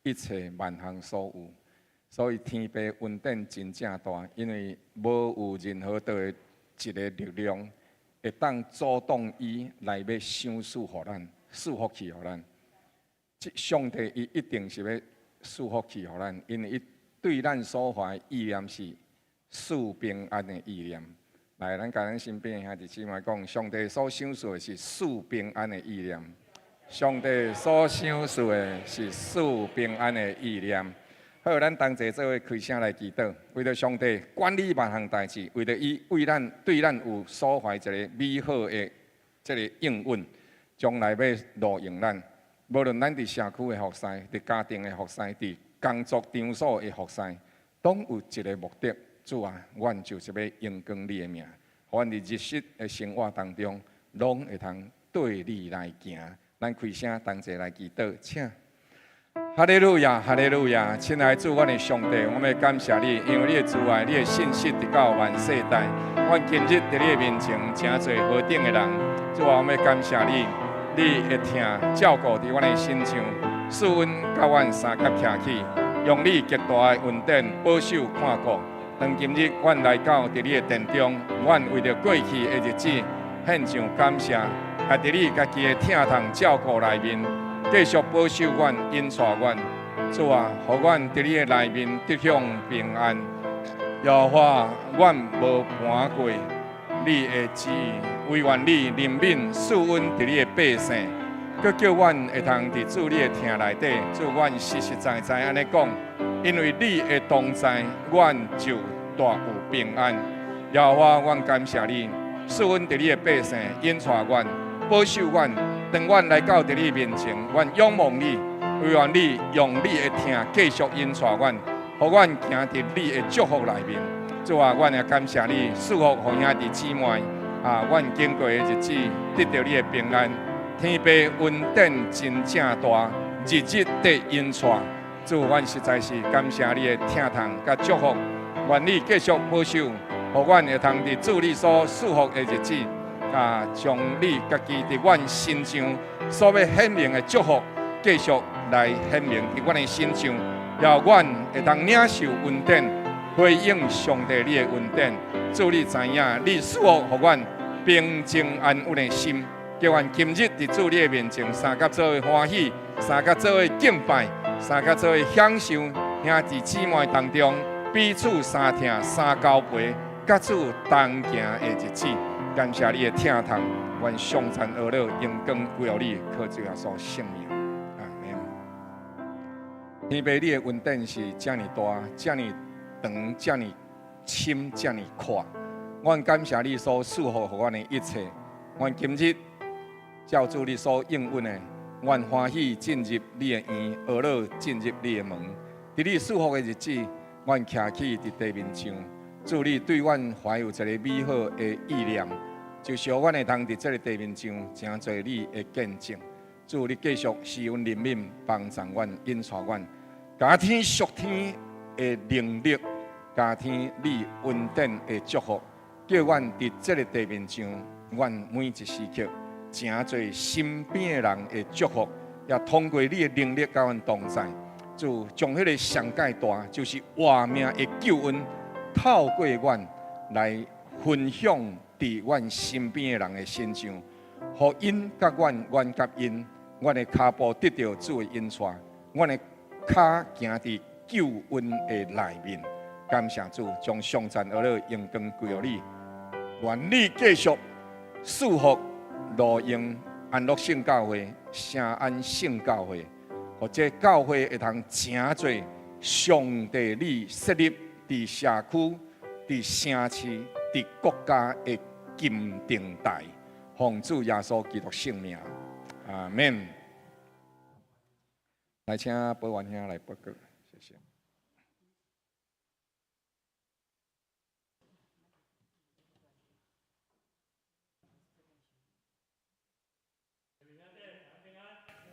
一切万行所有。所以天父恩典真正大，因为无有任何的一个力量会当阻挡伊来要赏赐互咱、赐福气互咱。上帝伊一定是要赐福气互咱，因为伊对咱所怀意念是赐平安的意念。来，咱甲咱身边的兄弟姊妹讲，上帝所赏赐的是赐平安的意念。上帝所赏赐的是赐平安的意念。好，咱同齐做伙开声来祈祷，为着上帝管理万项代志，为着伊为咱对咱有所怀一个美好的这个应允，将来要路用咱。无论咱伫社区的服侍，伫家庭的服侍，伫工作场所的服侍，拢有一个目的。主啊，阮就是要荣光你的名，互阮伫日实的生活当中，拢会通对你来行。咱开声同齐来祈祷，请。哈利路亚，哈利路亚！亲爱的主，阮的上帝，我们感谢你，因为你的慈爱、你的信息直到万世代。阮今日伫你的面前，真侪何等的人，主啊，我们感谢你，你会听照顾伫阮的心上，使阮甲阮三脚徛起，用你极大的恩典保守看顾。当今日阮来到伫你的殿中，阮为着过去的日子献上感谢，也伫你家己的疼痛照顾内面。继续保守阮、引带阮，主啊，互阮伫你的内面得享平安。耶和华，阮无盘过你的旨意，唯愿你怜悯赐阮伫你的百姓，佮叫阮会通伫主你的听内底。主，阮实实在在安尼讲，因为你的同在，阮就大有平安。耶和华，阮感谢你，赐阮伫你的百姓，引带阮、保守阮。当阮来到伫你面前，阮仰望你，唯愿你用你的听继续引带阮，互阮行伫你的祝福内面。主啊，阮也感谢你，赐福互兄弟姊妹啊，阮经过的日子得到你的平安。天父恩典真正大，日日得引带。主，阮实在是感谢你的疼痛甲祝福，愿你继续保守，互阮会通伫主你所赐福的日子。将你家己伫阮身上所要显明的祝福，继续来显明伫阮的身上，让阮会当领受恩典，回应上帝你的恩典。主你知影，你赐福互阮平静安稳的心，叫阮今日伫主你的面前，三甲做伙欢喜，三甲做伙敬拜，三甲做伙享受兄弟姊妹当中彼此相听、相交陪，甲主同行的日子。感谢你的疼痛，愿上赞而乐，荣光归于你，靠主耶稣圣名。阿门。天父，你的恩典是这么大、这么长、这么深、这么阔。阮感谢你所赐福予阮的一切。阮今日照主你所应允的，阮欢喜进入你的院，而乐进入你的门。伫你赐福的日子，阮徛起伫地面上。主你对阮怀有一个美好的意念，就是阮会通伫这个地面上真侪你的见证。主你继续施恩怜悯，帮助阮、引带阮，加添属天的能力，加添你恩典的祝福，叫阮伫这个地面上，阮每一时刻真侪身边的人的祝福，也通过你的能力甲阮同在。主将迄个上界大，就是活命的救恩。透过阮来分享伫阮身边的人的身上，互因甲阮，阮甲因，阮的脚步得到主的引带，阮的脚行伫救恩的内面。感谢主，将上赞而乐荣光归于你。愿你继续赐福路用安乐圣教会、圣安圣教会，或者教会会通真侪上帝你设立。伫社区、伫城市、伫国家的金灯台，奉主耶稣基督圣名，阿门。来，请保安兄来报告，谢谢。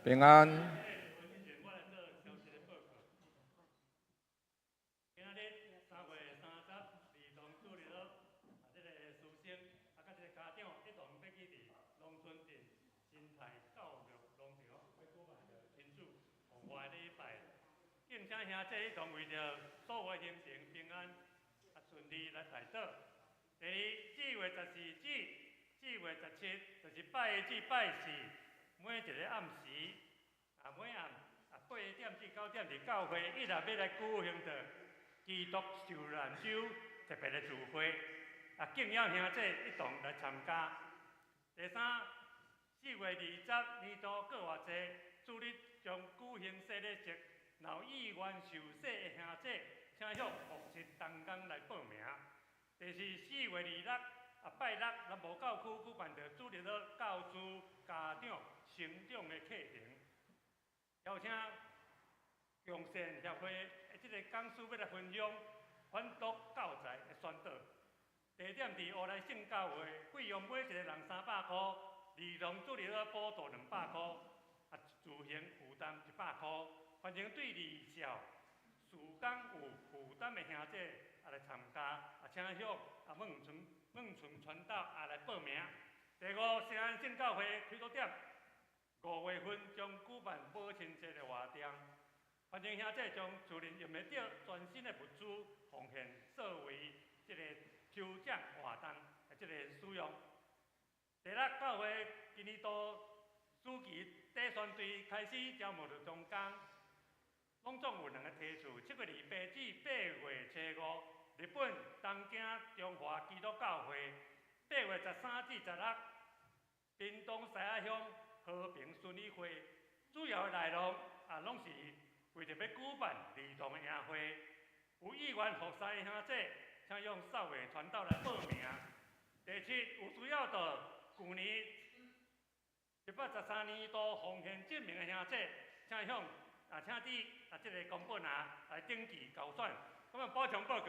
平安。请兄弟一同为着所有行程平安顺利来祈祷。第二，4月14日、4月17，就是拜一至拜四，每一个暗时每暗8点至9点伫教会一直要来举行着基督受难周特别的聚会，敬仰兄弟一同来参加。第三，4月20年度过活节，主日将举行洗礼节，有意愿受洗的兄弟，请向牧师同工来报名。第四，4月26拜六，咱无教区举办着主日的教师、家长、成长的课程，邀请强善协会的这个讲师要来分享反毒教材的宣导。地点伫乌来圣教会，费用每一个人300块，儿童主日的补助200块，自行负担100块。反正对离校、事工有负担的兄弟来参加，请向孟村传道来报名。第五，西安圣教会开导点5月份将举办母亲节的活动，反正兄弟将自然用得到全新的物资奉献作为这个抽奖活动的这个使用。第六，教会今年度暑期第三队开始招募着中工。拢总有2个梯次，7月28至8月初5，日本东京中华基督教会；8月13至16，屏东西仔乡和平顺利会。主要的内容拢是为着要举办儿童的宴会，有意愿服侍的兄弟，请用少伟传道来报名。第7，有需要到去年113年度奉献证明的兄弟，请向请伫这个公本来登记交选。咁补充报告，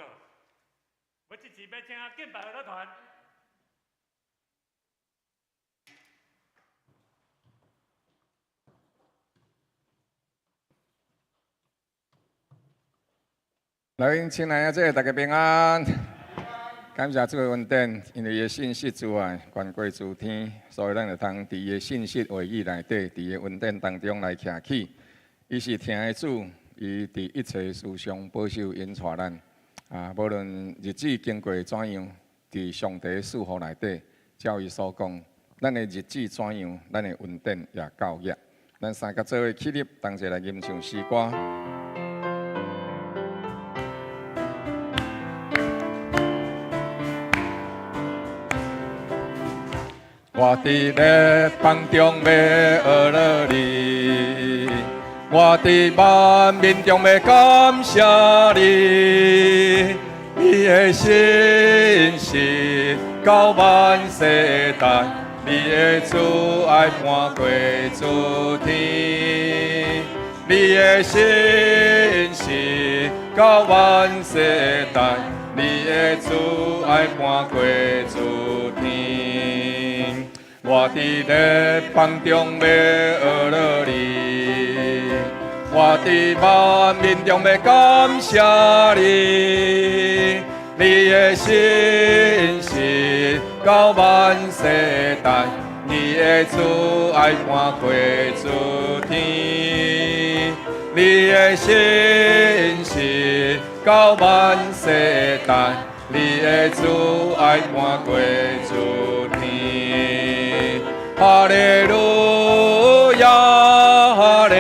我这次要请敬拜合乐团。来，亲爱的大家平安。感谢主的恩典，因为伊的信息之外，悬过诸天，所以咱就通伫伊的信息话语内底，伫伊的恩典当中来徛起。伊是听的主，伊伫一切事上保守引带咱。无论日子经过怎样，伫上帝的赐福内底，照伊所讲，咱的日子怎样，咱的恩典也够约。咱三个做伙起立，同齐来吟唱诗歌。我伫热风中要学了你，我伫万民中要感谢你，你的信实到万世代，你的慈爱伴过诸天，你的信实到万世代，你的慈爱伴过诸天。我伫热风中要学了你，我伫万民中要感谢你，你的信实到万世代，你的慈爱伴过诸天，你的信实到万世代，你的慈爱伴过诸天。哈利路亚，哈利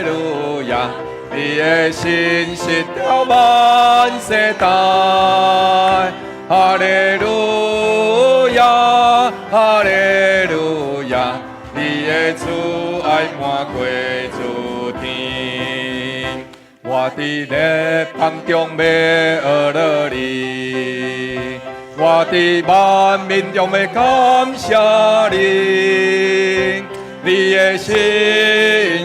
路亚，你的信实到万世代。哈利路亚，哈利路亚，你的慈爱伴过诸天。我伫热风中要学了你，我伫万民中要感谢你，你的信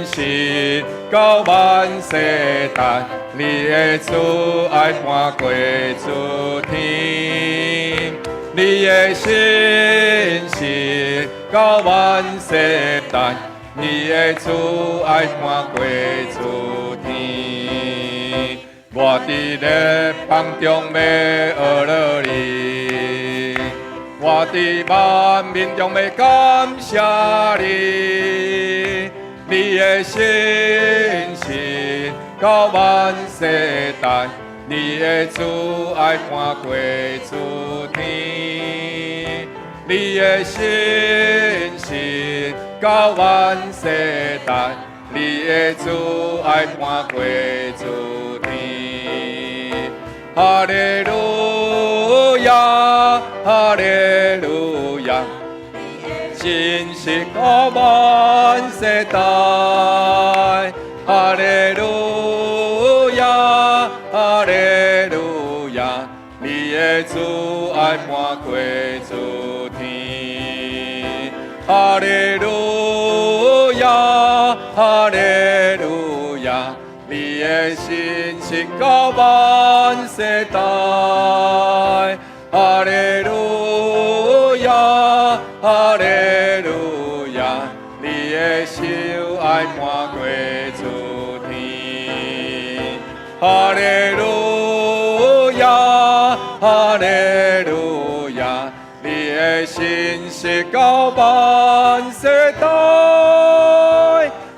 实到万世代，你的慈爱伴过诸天，你的信实到万世代，你的慈爱伴过诸天。我伫热风中要学了你，我伫万民中要感谢你，你的信实到万世代，你的慈爱伴归诸天，你的信实到万世代，你的慈爱伴归诸天。哈利路亚，哈利路亚。信实到万世代，哈利路亚，哈利路亚，你的慈爱伴归诸天，哈利路亚，哈利路亚，你的信实到万世代，哈利路亚。哈利路亚，你的手爱伴归诸天。哈利路亚，哈利路亚，你的信实到万世代。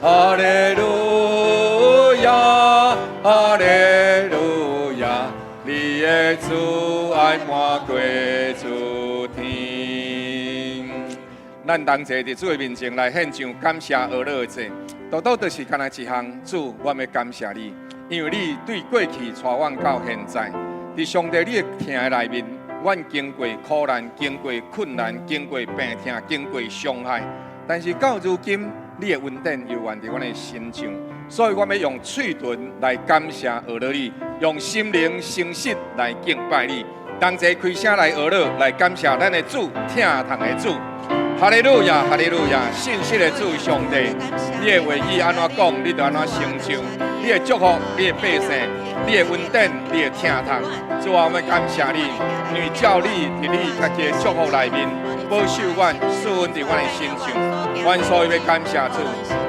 哈利路亚，哈利路亚，你的慈爱伴归诸天。咱同齐伫主的面前来献上感谢俄勒的祭，多多就是干那一项，主，我们感谢你，因为你对过去带阮到现在，伫上帝你的听的内面，阮经过苦难，经过困难，经过病痛，经过伤害，但是到如今，你的恩典又愿伫阮的心上，所以我们用嘴唇来感谢俄勒你，用心灵诚实来敬拜你，同齐开声来俄勒，来感谢咱的主，听堂的主。哈利路亚，哈利路亚！信实的主上帝，你的话语安怎讲，你就安怎成就；你的祝福，你的百姓，你的恩典，你的听堂。主啊，我们感谢你，因为照你伫你家己的祝福内面，保守阮，赐恩伫阮的身上。阮所以要感谢主。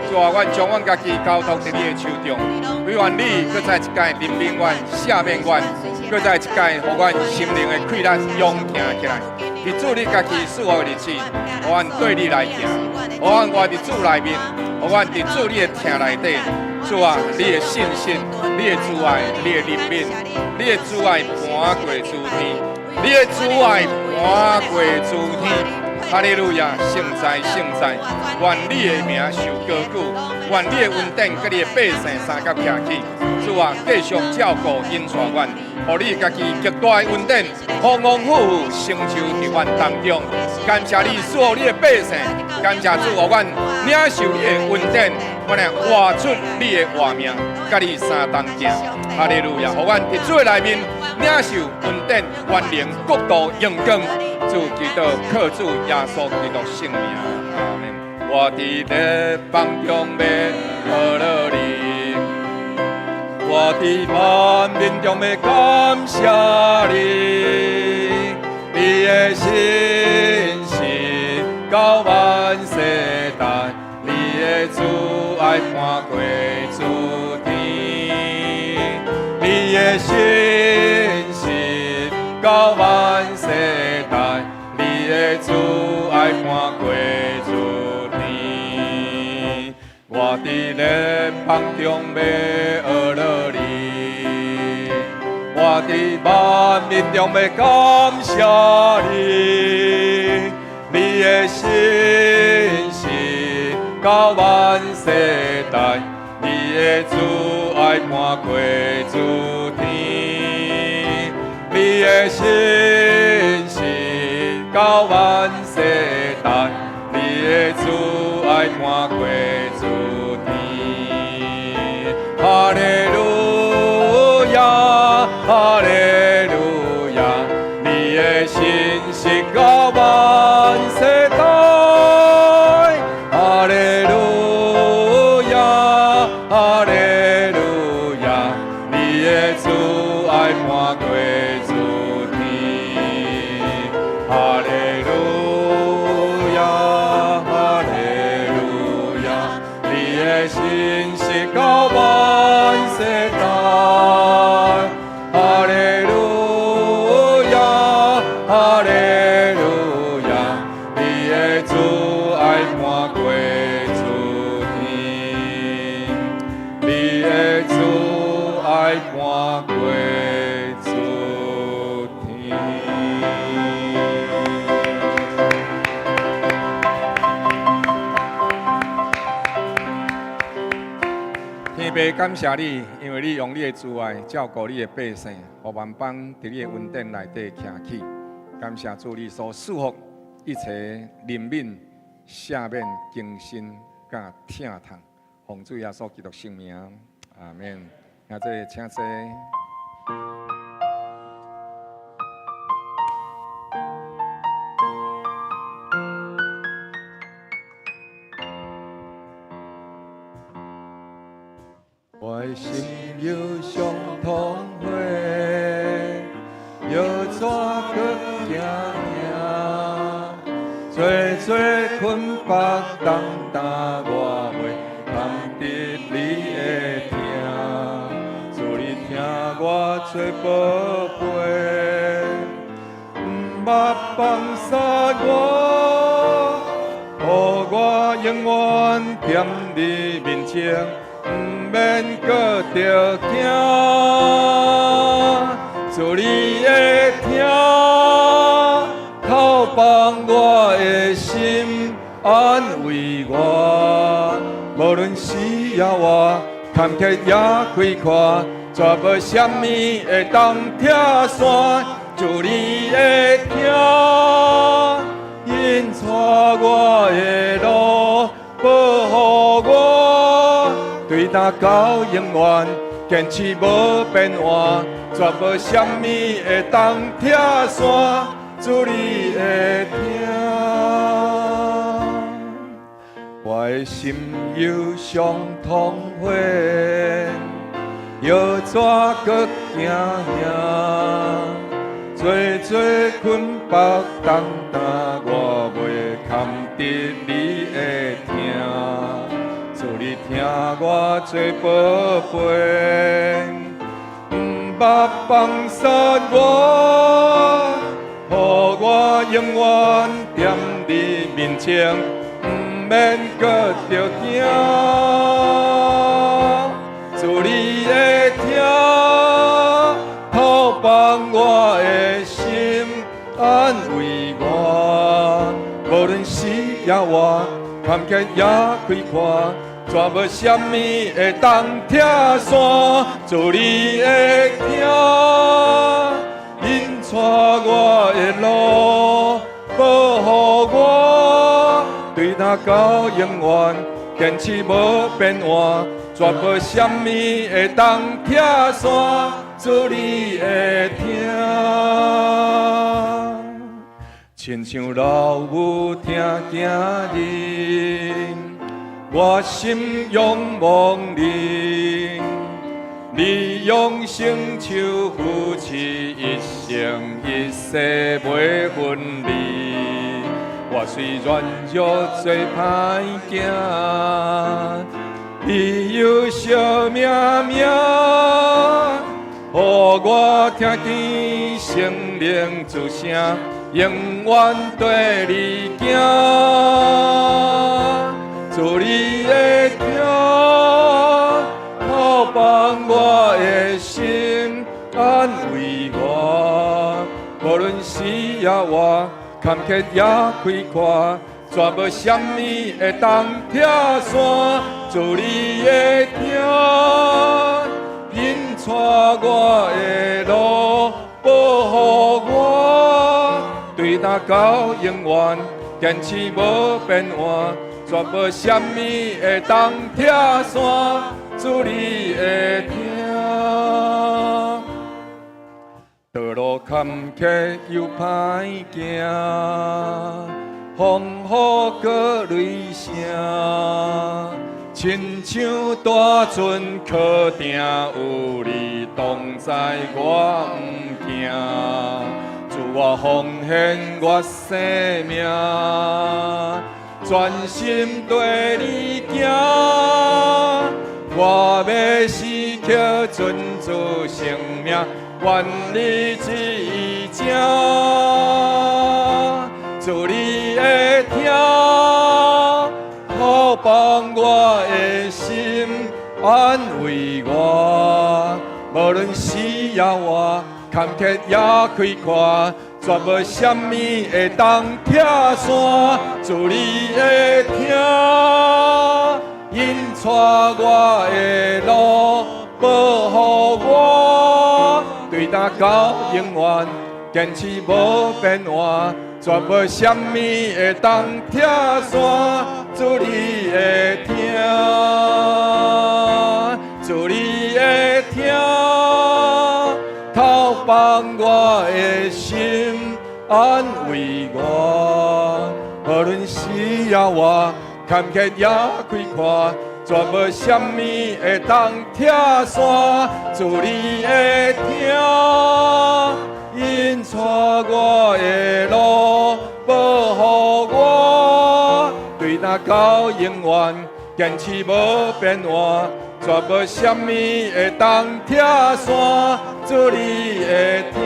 主啊，阮将阮家己交托伫你的手中，唯愿你搁再一届怜悯阮、赦免阮，搁再一届，互阮心灵的溃烂勇行起来。伫主你家己赐我的日子，互阮对你来行，互阮活伫主内面，互阮伫主你的听内底。主啊，你的信心，你的慈爱，你的怜悯，你的慈爱伴过诸天，你的慈爱伴过诸天。哈利路亚，圣哉圣哉！愿你的名受高举，愿你的恩典甲你的百姓三角徛起。主啊，继续照顾因带阮，互你家己极大的恩典，丰丰富富成就伫阮当中。感谢你赐予你的百姓，感谢主互阮领受你的恩典，我俩活出你的活命，甲你三同行。哈利路亚，互阮伫主的内面领受恩典、权能、国度、荣光。主基督靠主耶稣基督圣名，阿门。我伫列邦中要呵乐你，我伫万民中要感谢你，你的信实到万世代，你的慈爱伴过诸天，你的信实到万世代。你的慈爱伴过诸天，我伫列邦中要呵乐你，我伫万民中要感谢你，你的信实到万世代，你的慈爱伴过诸天，你的信实。到万世代，你的慈爱伴过诸天。哈利路亚，哈利路亚，你的信实到万世代。哈利路亚，哈利路亚，你的慈爱伴过诸天。哈利路亚，哈利路亚，你的信实到万世代。哈利路亚，哈利路亚，你爸，感谢你，因为你用你的慈爱照顾你的百姓，互万邦伫你的恩典内底徛起。感谢主，你所赐福一切怜悯、赦免、更新、甲疼痛，奉主耶稣基督圣名，阿门。现在请坐。我的心有相同花，摇怎搁行行？做做困绑重担，我袂通得你的听。主你听我做宝贝，毋捌放下我，予我永远踮你面前。免搁着惊，主你的听，透放我的心，安慰我。无论需要我坎坷也开阔，绝无什么会当拆散。主你的听，引带我的路，保护我。对答到永远，坚持无变换，绝无什么会当拆散。主你会听，我的心有相同花，摇怎搁行行？做做困绑重担，我袂堪得你的听。主你听我做宝贝，毋捌放下我，予我永远踮你面前，毋免搁着惊。主你的听，透放我的心，安慰我。无论需要我坎坷也开阔。绝无什么会当拆散，主你的听，引带我的路，保护我，对答到永远，坚持无变换，绝无什么会当拆散，主你的听。亲像老母听囝人。我心仰望你，你用成就扶持一生一世袂分离。我虽软弱做歹行，你有小命命，予我听见圣灵之声，永远对你行。主你的听，透放我的心，安慰我。无论需要我坎坷也开阔，绝无什么会当拆散。主你的听，引带我的路，保护我，对答到永远，坚持无变换。绝无什么会当拆散，主你会听。道路坎坷又歹行，风雨搁雷声，亲像大船靠定有你同在，我毋惊。主我奉献我生命。专心对你行，我要死去尊主性命，愿你旨意正。主你的听，透放我的心，安慰我。无论需要我坎坷也开阔。绝无什么会当拆散，主你的听，因带我的路，保护我，对答到永远，坚持无变换，绝无什么会当拆散，主你会听，主你会听，透放我的心，安慰我，无论需要我。坎坷也开阔，绝无什么会当拆散，主你会听，引带我的路，保护我，对答到永远，坚持无变换，绝无什么会当拆散，主你会听，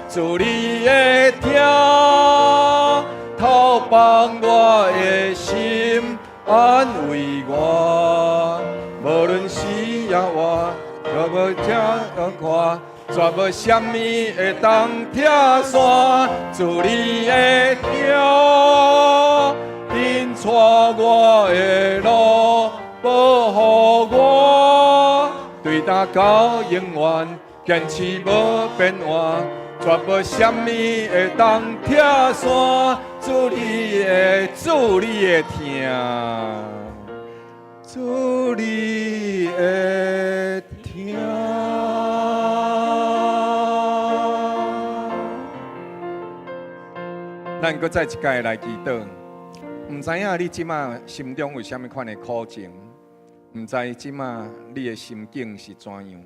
主你会听。透放我的心，安慰我，无论需要我，若无听看，绝无什么会当拆散，主你会听，引带我的路，保护我，对答到永远，坚持无变换。绝无什么会当拆散，主你会听，主你会听。咱搁再一届来祈祷，唔知影你即马心中有啥物款的苦情，唔知即马你的心境是怎样。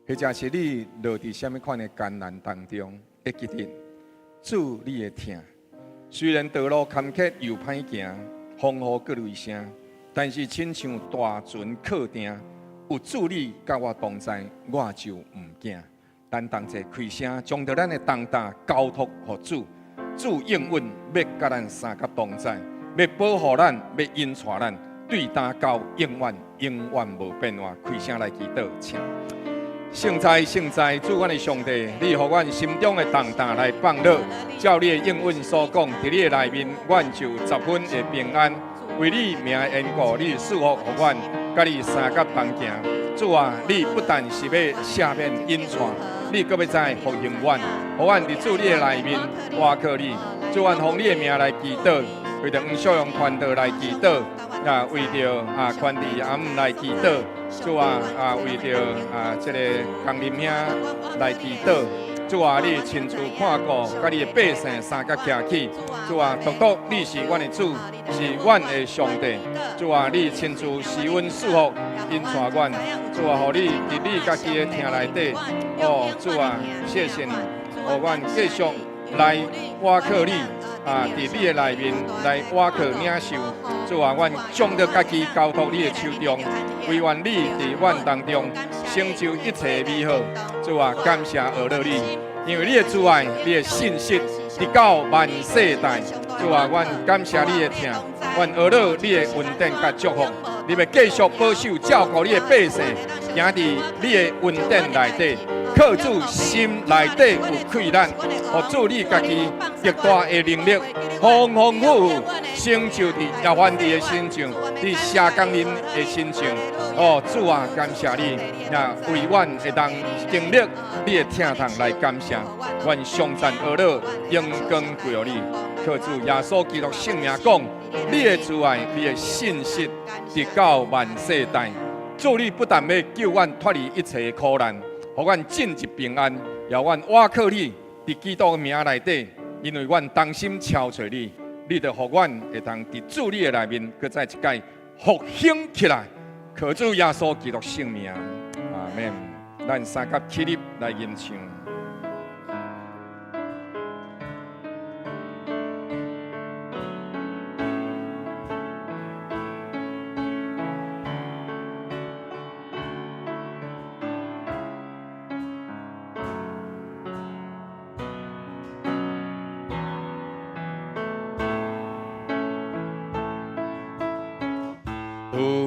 或者是你落伫什么款的艰难当中，会记得主你会听。虽然道路坎坷又歹行，风雨各类声，但是亲像大船靠定，有主你甲我同在，我就唔惊。咱同齐开声，将着咱的重担交托予主，主应允要甲咱三甲同在，要保护咱，要引带咱，对答到永远无变化。开声来祈祷，请。圣在，主阮的上帝，你互阮心中的重担来放落，照你的应允所讲，伫你的内面，阮就10分的平安。为你名的缘故，你赐福互阮，甲你三甲同行。主啊，你不但是要赦免引带，你搁要再复兴阮，互阮伫主你的内面倚靠你。主阮奉你的名来祈祷，为着黄小勇传道来祈祷，为着权利阿姆来祈祷。主啊，为着这个江林兄来祈祷。主啊，你亲自看顾，甲你的百姓三甲徛起。主啊，独你是阮的主，是阮的上帝。主啊，你亲自施恩赐福，引带阮。主啊，互你伫你家己的厅内底。哦，主啊，谢谢你，互阮继续来倚靠你。伫你的内面来倚靠领受。主啊，阮将着家己交托你的手中，唯愿你伫阮当中成就一切美好。主啊，感谢阿乐你，因为你的慈爱、你的信息，直到万世代。主啊，阮感谢你的听，愿阿乐你的恩典甲祝福，你要继续保守照顾你的百姓，行伫你的恩典内底。靠主心内底有困难，互主你家己极大的能力，丰丰富富成就伫亚凡弟的身上，伫谢工人的身上。哦，主啊，感谢你，也为阮会当经历你的听堂来感谢。愿上赞阿乐，荣光归于你。靠主耶稣基督圣名讲，你的慈爱、你的信息，直到万世代。主你不但要救阮脱离一切的苦难。互阮进入平安，也阮倚靠你，伫基督的名内底，因为阮当心超找你，你就互阮会当伫主你的内面，搁再一届复兴起来。靠主耶稣基督圣名，阿门。咱三甲起立来吟唱。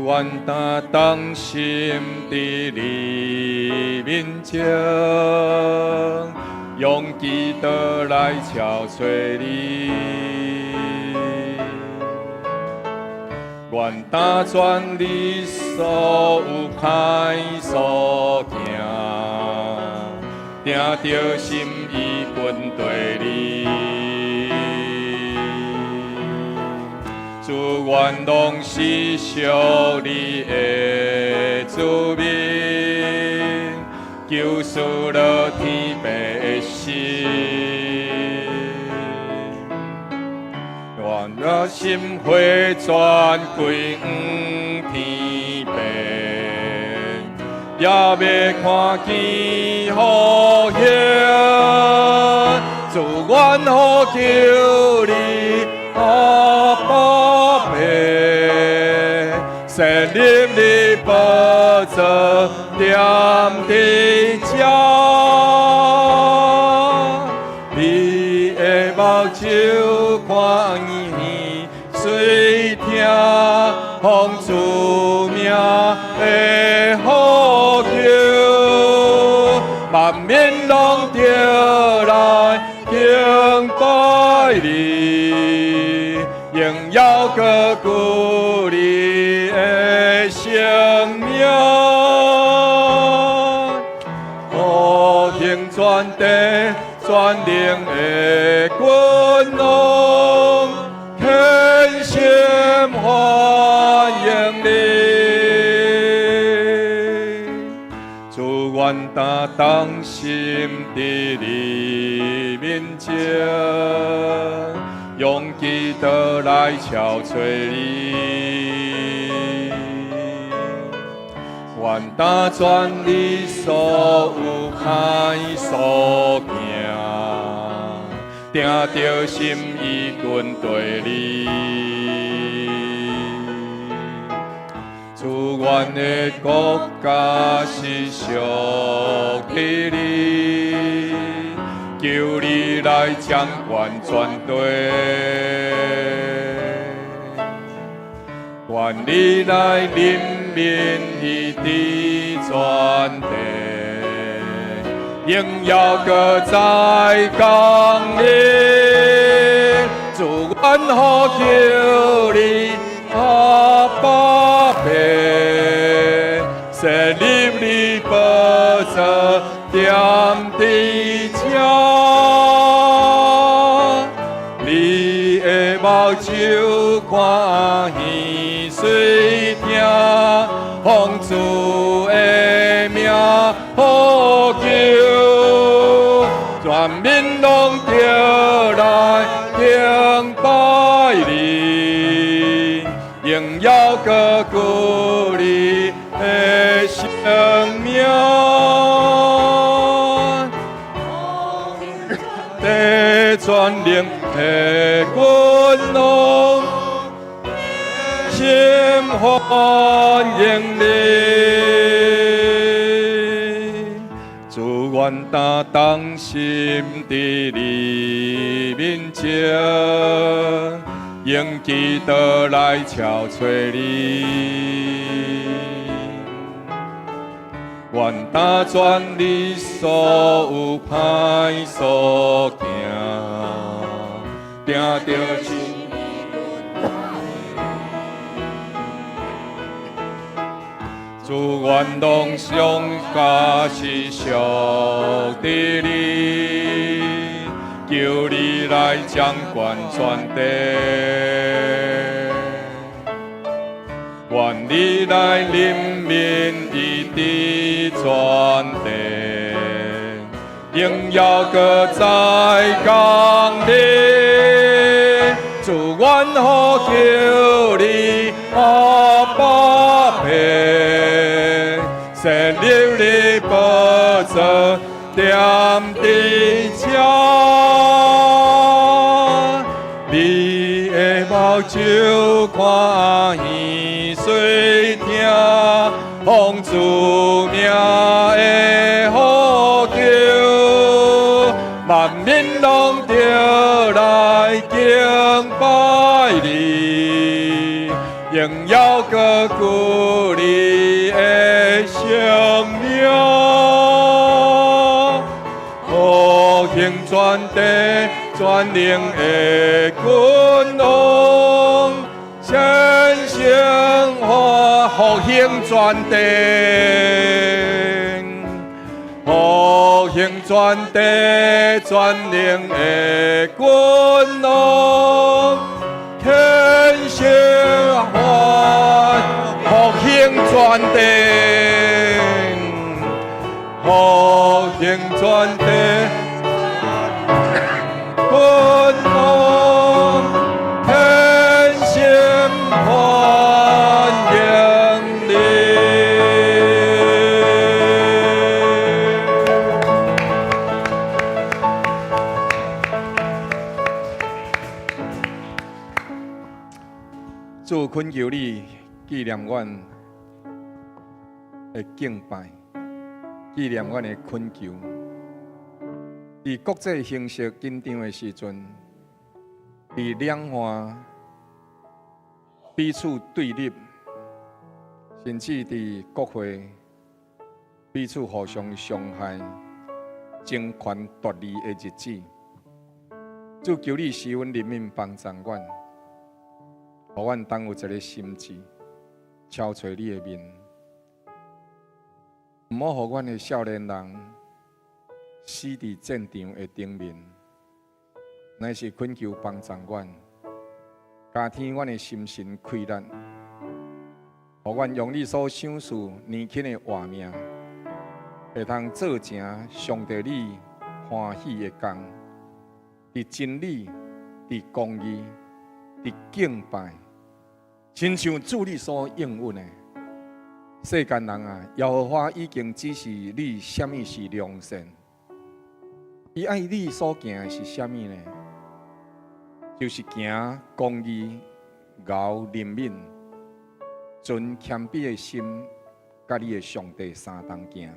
愿担当心伫你面前，用基督来敲碎你。愿打全你所有开所行，定着心意跟对你。主愿拢是属你的子民，救赎了天父的心。愿我心花全归天父，也要看见好兄，主愿好求你阿爸爸，神灵的宝座点地家，你的目睭看伊随听风主名的呼求，万民拢着来敬拜你，荣耀高举你的生命，好行全地全能的君王，献心欢迎你。主愿担当心伫你面前，用基督来憔悴你，愿打全你所有开所行，定着心意跟对你。主愿的国家是属于你，求你来掌管全地，愿你来人民的全地，荣耀搁在江里，主愿好求你阿爸爸，设立你宝座点地家，你的目睭看耳随听，奉主的名呼求，全民拢着来敬拜你，荣耀高举你的生命。地全能的君王，心欢迎你。主愿担当心伫你面前，用基督来憔悴你。愿打全你所有歹所行，定着心主愿拢上加是属于你，求你来掌管全地。愿你来人民的全地，荣耀搁在江里，主愿好求你阿爸爸，设立你宝座点地家，你的目睭看耳随听，奉主名的呼求，万民拢着来敬拜你，荣耀高举你的生命，好行全地全能的君王，真生活复兴传递，复兴传递全能的君王，天生活复兴传递，复兴传递君王，天生欢迎你。主恳求你纪念阮的敬拜，纪念阮的恳求。伫国际形势紧张的时阵，伫两岸彼此对立，甚至伫国会彼此互相伤害、争权夺利的日子，主求你使阮人民帮助阮，互阮当有一个心志，超找你的面，毋好互阮的少年人死伫战场的顶面，乃是恳求帮助阮，加添阮的心神溃烂，互阮用你所赏赐年轻的活命，会通做成上帝你欢喜的工，伫真理、伫公义、伫敬拜，亲像主你所应允的。世间人啊，耶和华已经指示你什么是良善。伊爱你所行的是啥物呢？就是行公义、饶怜悯、存谦卑的心，甲你的上帝相同行。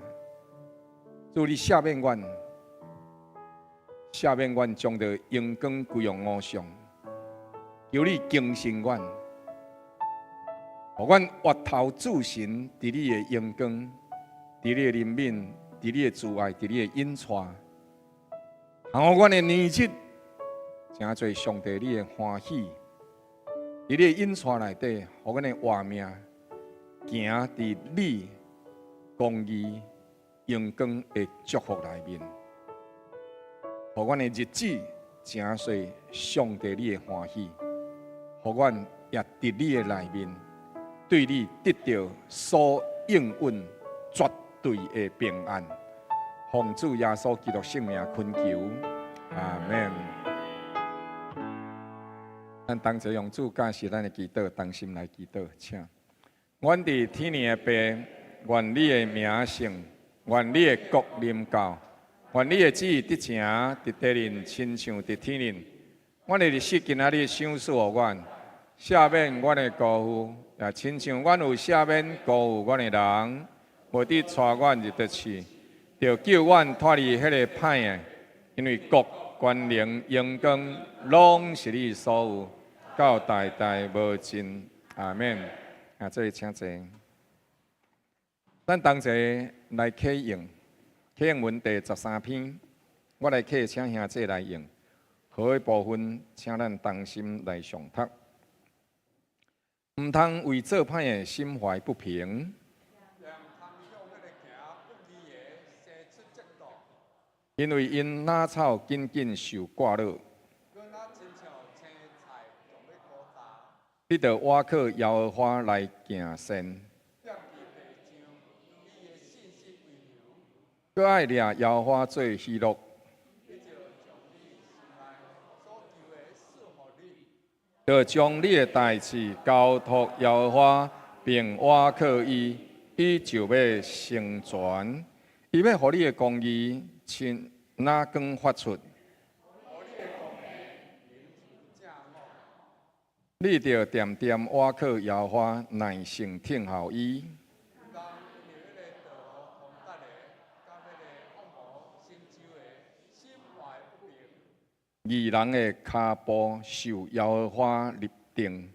祝你赦免阮，赦免阮将着阳光归用偶像，求你更新阮，互阮越头自神伫你的阳光，伫你的怜悯，伫你的慈爱，伫你的恩赐。然后，阮的年日真侪上帝你的欢喜，伫你的恩赐内底，互阮的活命行伫你公义、阳光的祝福内面，互阮的日子真侪上帝你的欢喜，互阮也伫你的内面，对你得到所应允绝对的平安。奉主耶稣基督圣名恳求，阿门。咱同齐用主教示咱的祈祷，同心来祈祷，请。阮伫天灵的爸，愿你的名圣，愿你的国临到，愿你的旨意得成，伫地人亲像伫天灵。阮的日子今仔日赏赐互阮，赦免阮的过负，也亲像阮有赦免过负阮的人，无得带阮入得去。就叫阮脱离迄个歹的，因为国、权能、荣光，拢是你所有，到代代无尽。阿免。啊，这里请坐。咱同齐来启用，启用文第13篇，我来启，请兄弟来用。好的部分，请咱同心来上读。毋通为做歹的心怀不平。因为因哪草紧紧受挂扰，你着倚靠耶和华来行善，搁爱掠耶和华做喜乐，着将你的代志交托耶和华，并倚靠伊，伊就要成全。伊要互你的公义亲哪光发出，你着点点倚靠耶和华，耐性听候伊。义人的脚步受耶和华立定。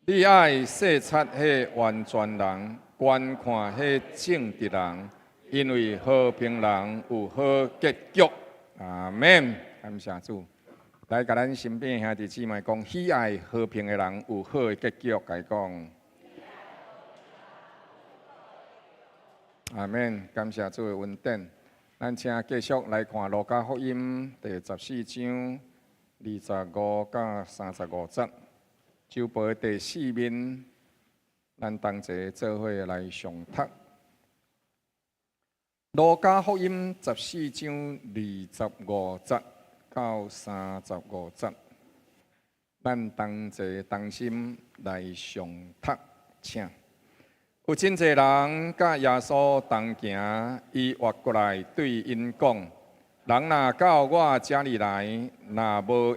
你爱视察迄完全人，观看迄正直人，因为和平人有好结局。阿免，感谢主。来，甲咱身边兄弟姊妹讲，喜爱和平的人有好的结局。甲伊讲，阿免，感谢主的恩典。咱请继续来看《路加福音》第14章25到35节，周报第4面，咱同齐做伙来上读。路加福音14章25节到35节，咱同齐同心来上读，请。有真侪人甲耶稣同行，伊活过来对因讲：人若到我这里来，若无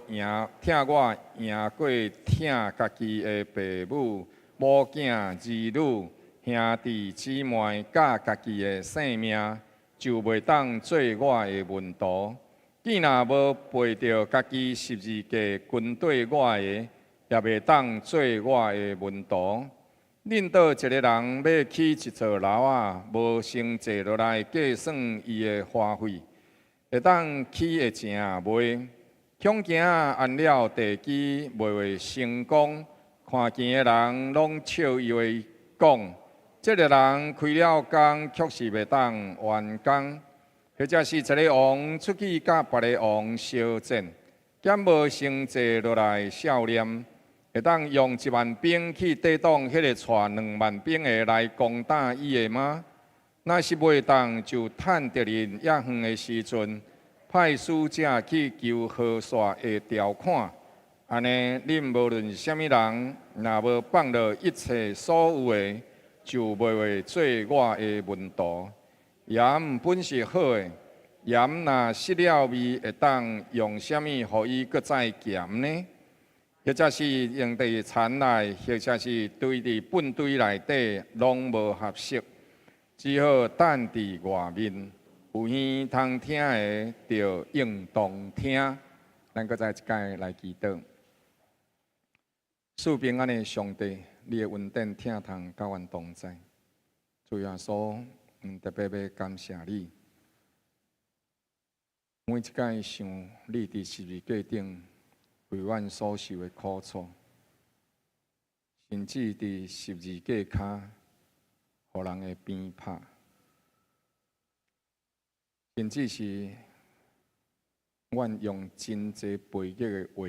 听我赢过听家己的父母、母囝、儿女、兄弟姊妹，甲家己的性命，就袂当做我的门徒。既若无背着家己十字架跟对我的，也袂当做我的门徒。恁倒一个人要起一座楼啊，无先坐落来计算伊的花费，会当起会成袂？恐惊按了地基袂成功，看见的人拢笑伊话讲：这个人开了工，却是袂当完工。或者是一个王出去甲别个王相战，兼无先坐落来笑脸。会当用1万兵去抵挡迄个带2万兵的来攻打伊的吗？若是袂当，就趁敌人也远的时阵，派使者去求河线的条款。安尼，恁无论什么人，若无放落一切所有的，就袂会做我的门徒。盐本是好的，盐若失了味，会当用什么互伊搁再咸呢？或者是用伫田内，或者是堆伫粪堆内底，拢无合适，只好等伫外面。有耳通听的，就应当听。咱搁再一摆来祈祷。赐平安的上帝，你的恩典疼痛甲阮同在。主耶稣，特别要感谢你。每一摆想你伫十字架顶。为阮所受的苦楚，甚至伫十字架骹，互人的鞭拍，甚至是阮用真济背逆的话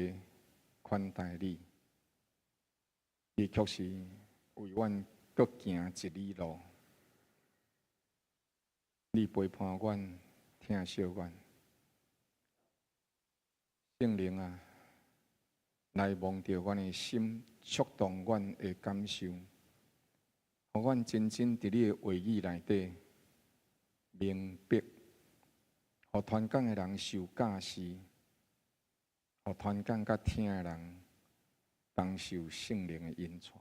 款待你，伊却是为阮搁行一里路。你陪伴阮，疼惜阮，圣灵啊！来摸着阮的心，触动阮的感受，互阮真正伫你的话语内底明白，互传讲的人受教示，互传讲甲听的人同受圣灵的引带，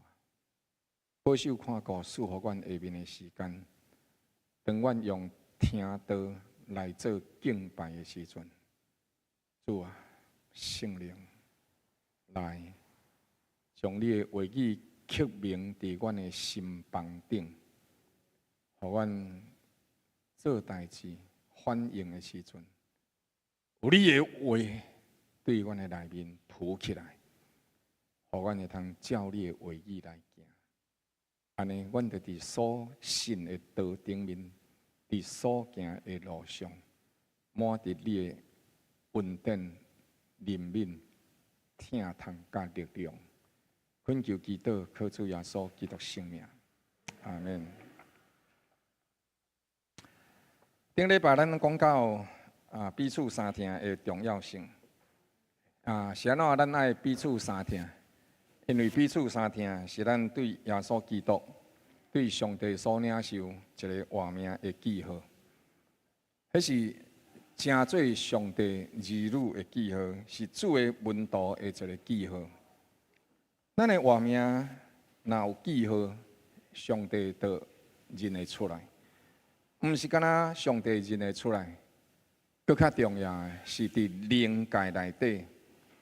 保守看顾赐予阮下面的时间，当阮用听道来做敬拜的时阵，主啊，圣灵。来，将你的话语刻明伫阮的心房顶，互阮做代志反应的时阵，有你的话对阮的内面浮起来，互阮会通照你的话语来行。安尼，阮就伫所信的道顶面，伫所行的路上，满伫你的恩典怜悯。疼痛甲力量，恳求祈祷，靠主耶稣基督圣名，阿免。顶礼拜咱讲到彼此相听的重要性。是安怎咱爱彼此相听？因为彼此相听是咱对耶稣基督、对上帝所领受一个活命的记号。迄是。成做上帝儿女的记号，是主的门徒的一个记号。咱的活命若有记号，上帝就认会出来。毋是干那上帝认会出来，更较重要的是伫灵界内底、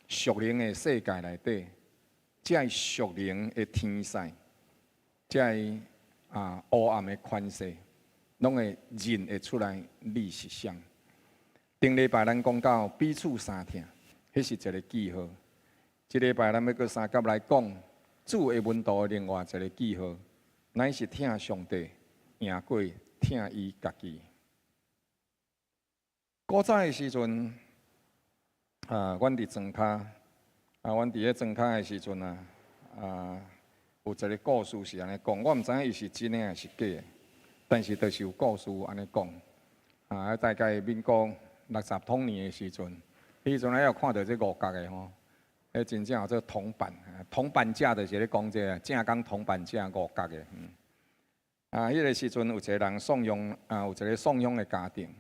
属灵的世界内底，这属灵的天使，这黑暗的权势，拢会认会出来你是谁。顶礼拜咱讲到彼此相听，迄是一个记号。即礼拜咱要搁三甲来讲主的温度的另外一个记号，乃是听上帝赢过听伊家己。古早的时阵，阮伫庄骹，阮伫咧庄骹的时阵有一个故事是安尼讲，我毋知影伊是真诶还是假诶，但是就是有故事安尼讲。大概民国60统年的时阵，迄时阵还有看到这五角的吼，迄真正有这铜板，铜板价就是咧讲这正港铜板价五角的。迄个时阵有一个人送养，有一个送养的家庭，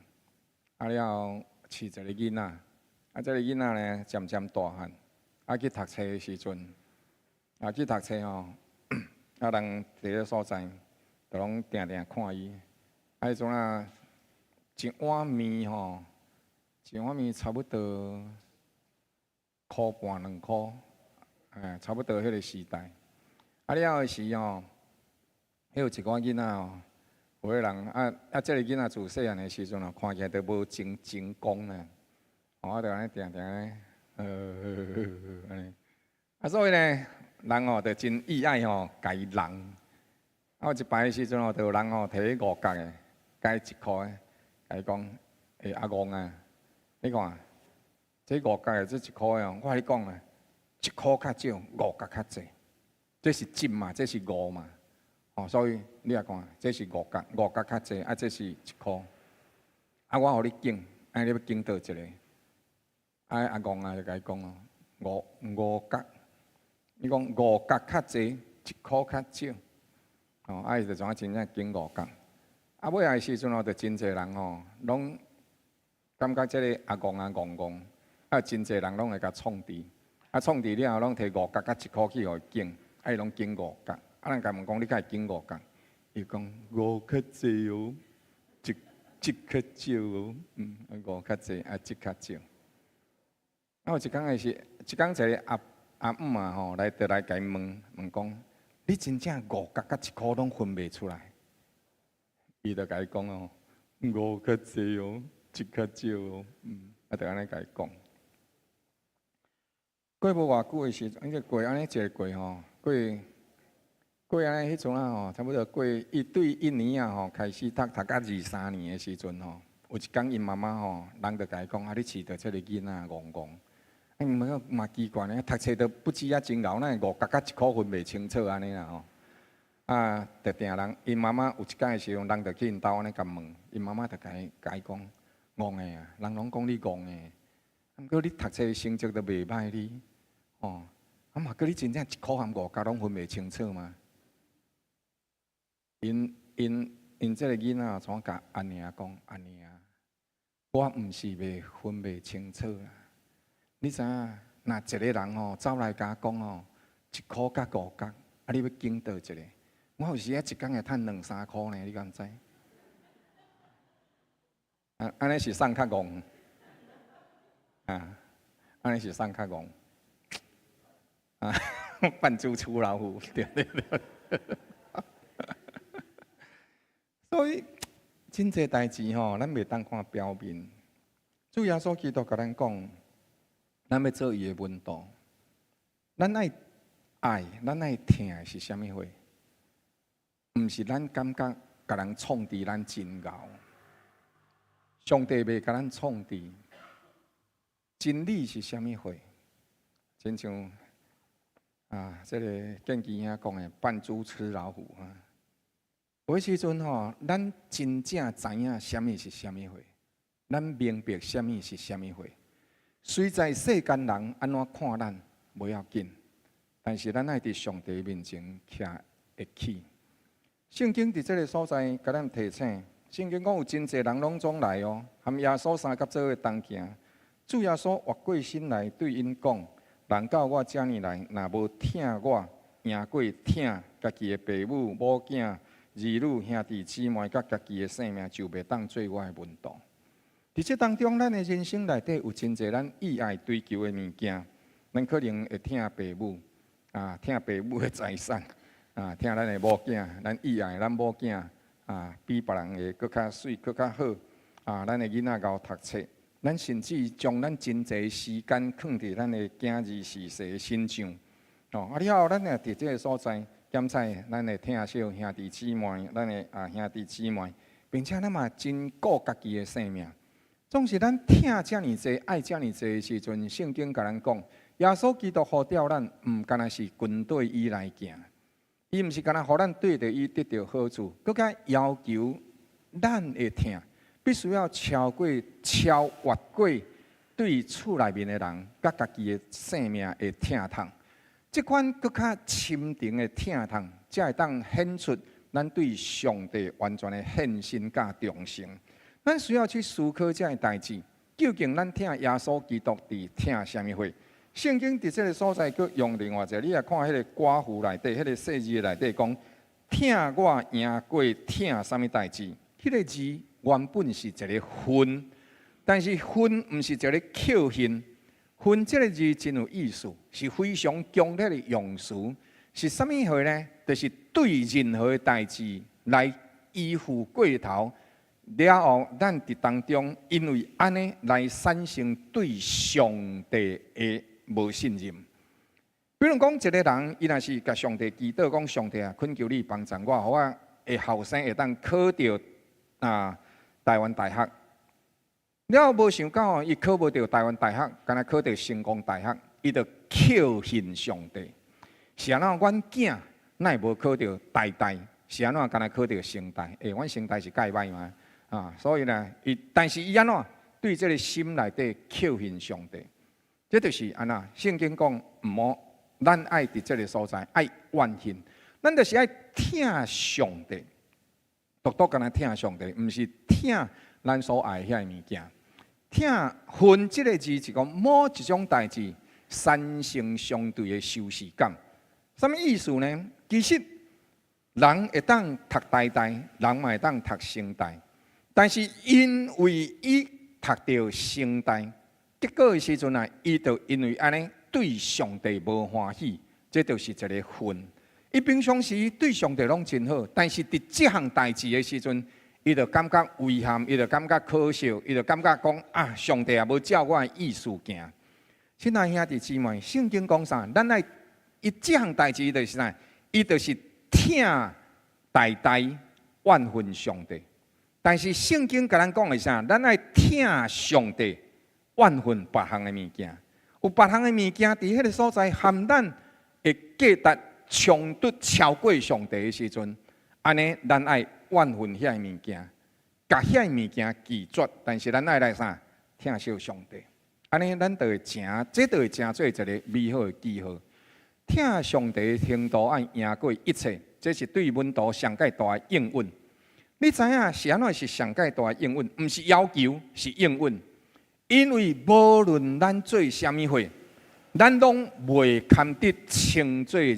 了饲一个囡仔，这个囡仔呢渐渐大汉，去读册的时阵，去读册吼，人伫个所在，就拢定定看伊，迄阵一碗面吼，一碗面差不多1.5块2块，差不多迄个时代。了后时吼，迄有一个囡仔吼，有个人这个囡仔自细汉的时阵看起来都无精光呢，我就安尼定定咧，安尼。所以呢，人吼就真意爱吼，家己人。有一摆的时阵吼，就有人吼摕5角的，加1块的。伊讲，阿公啊，你看，这5角的这1块哦，我甲你讲啊，1块较少，5角较济，这是1嘛，这是5嘛，所以你也看，这是5角较济，这是1块，我互你拣，你要拣倒一个？阿公就甲伊讲哦，5角，你讲5角较济，1块较少，伊就怎真正拣5角。尾仔的时阵就真侪人吼，拢感觉即个阿公公，真侪人拢会甲创治，创治了后，拢摕5角甲1块去互伊拣，伊拢拣5角。人甲问讲，你敢会拣5角？伊讲5较济哦，1较少哦，5较济，1较少。有一天一个阿姆吼来甲伊问讲，你真正5角甲1块拢分袂出来？伊就甲伊讲哦，5较济哦，1较少哦，就安尼甲伊讲。过无偌久的时阵，过安尼一个过吼，过安尼迄阵吼，差不多过对1年吼，开始读到2、3年的时阵吼，有一天因妈妈吼，人就甲伊讲，你饲到这个囡仔戆，嘛奇怪呢，读册都不知真牛，那5角甲1块分袂清楚安尼啦吼。就定人，因妈妈有一摆的时候，人就去因兜安尼甲问，因妈妈就甲伊讲，戆的啊，人拢讲你戆的，毋过你读册的成绩都袂歹哩，嘛叫你真正1块含5角拢分袂清楚吗？因这个囡仔怎甲安尼讲？安尼啊，我毋是袂分袂清楚啦。你知影，若一个人吼走来甲我讲1块甲5角，你要拣倒一个？我有时一天会赚2、3块呢，你敢知？安尼是送较戆，安尼是送较戆，扮猪出老虎，对。所以真侪代志吼，咱袂当看表面。主耶稣基督甲咱讲，咱要做伊的温度，咱爱，咱爱听的是啥物货？毋是咱感觉甲人创治咱真牛，上帝袂甲咱创治。真理是啥物货？亲像这个建基兄讲的“扮猪吃老虎”有时阵吼，咱真正知影啥物是啥物货，咱明白啥物是啥物货。虽在世间人安怎看咱无要紧，但是咱爱伫上帝面前徛会起。圣经伫这个所在，甲咱提醒，圣经讲有真侪人拢总来哦，含耶稣三甲做伙同行。主耶稣活过心来对因讲：人到我遮尔来，若无听我，赢过听家己的父母、母囝、儿女、兄弟姊妹，甲家己的性命，就袂当做我的门徒。伫这当中，咱的人生内底有真侪咱意爱追求的物件，咱可能会听父母，听父母的财产。听咱的某囝，咱意爱咱某囝比别人的搁较水、搁较好。咱的囡仔贤读册，咱甚至将咱真侪时间放伫咱的今日时势身上。哦，了后，咱也伫这个所在检查咱的疼惜兄弟姊妹，咱的兄弟姊妹，并且咱嘛真顾家己的性命。总是咱疼遮尔济、爱遮尔济的时阵，圣经甲咱讲，耶稣基督呼召咱，毋敢若是跟对伊来行，伊毋是敢若互咱对着伊得到好处，更加要求咱的疼。必须要超越过对厝内面的人，甲家己的性命的疼痛。即款更较深沉的疼痛，才会当显出咱对上帝完全的献身甲忠诚。咱需要去思考这个代志，究竟咱疼耶稣基督伫疼什么货？圣经伫这个所在，佮用另外一个，你来看迄个寡妇内底，迄个细字内底讲，疼我赢过疼什么代志？迄个字。原本是一个分，但是分毋是一个扣分。分这个字真有意思，是非常强烈的用词。是啥物货呢？就是对任何代志来依附过头，了后咱伫当中，因为安尼来产生对上帝的无信任。比如讲，一个人伊若是甲上帝祈祷，讲上帝啊，恳求你帮助我，互我的后生会当考到台湾大学，了无想到哦，伊考无到台湾大学，敢若考到成功大学，伊就扣恨上帝。是安怎？阮囝乃无考到台大，是安怎？敢若考到成大？阮成大是介歹嘛？所以呢，但是伊安怎对这个心内底扣恨上帝？这就是安怎？圣经讲毋好，咱爱伫这个所在爱怨恨，咱就是爱疼上帝。独敢若疼上帝，毋是疼咱所爱遐物件。疼恨这个字是讲某一种代志产生相对的羞耻感。什么意思呢？其实人会当读台大，人嘛会当读成大，但是因为伊读到成大，结果的时阵啊，伊就因为安尼对上帝无欢喜，这就是一个恨。伊平常时对上帝拢真好，但是伫这项代志的时阵，伊就感觉遗憾，伊就感觉可笑，伊就感觉讲啊，上帝也无照我的意思行。亲爱兄弟姊妹，圣经讲啥？咱来伊这项代志就是啥？伊就是疼大怨恨上帝。但是圣经甲咱讲的啥？咱爱疼上帝，怨恨别项的物件。有别项的物件伫迄个所在，含咱会价值。冲突超过上帝的时阵，安尼咱爱怨恨遐物件，甲遐物件拒绝，但是咱爱来啥？疼惜上帝。安尼咱就会成，这就会成做一个美好的记号。疼上帝的程度爱赢过一切，这是对阮度上界大的应允。你知影是安怎是上界大的应允？毋是要求，是应允。因为无论咱做啥物货。咱拢袂堪得称做耶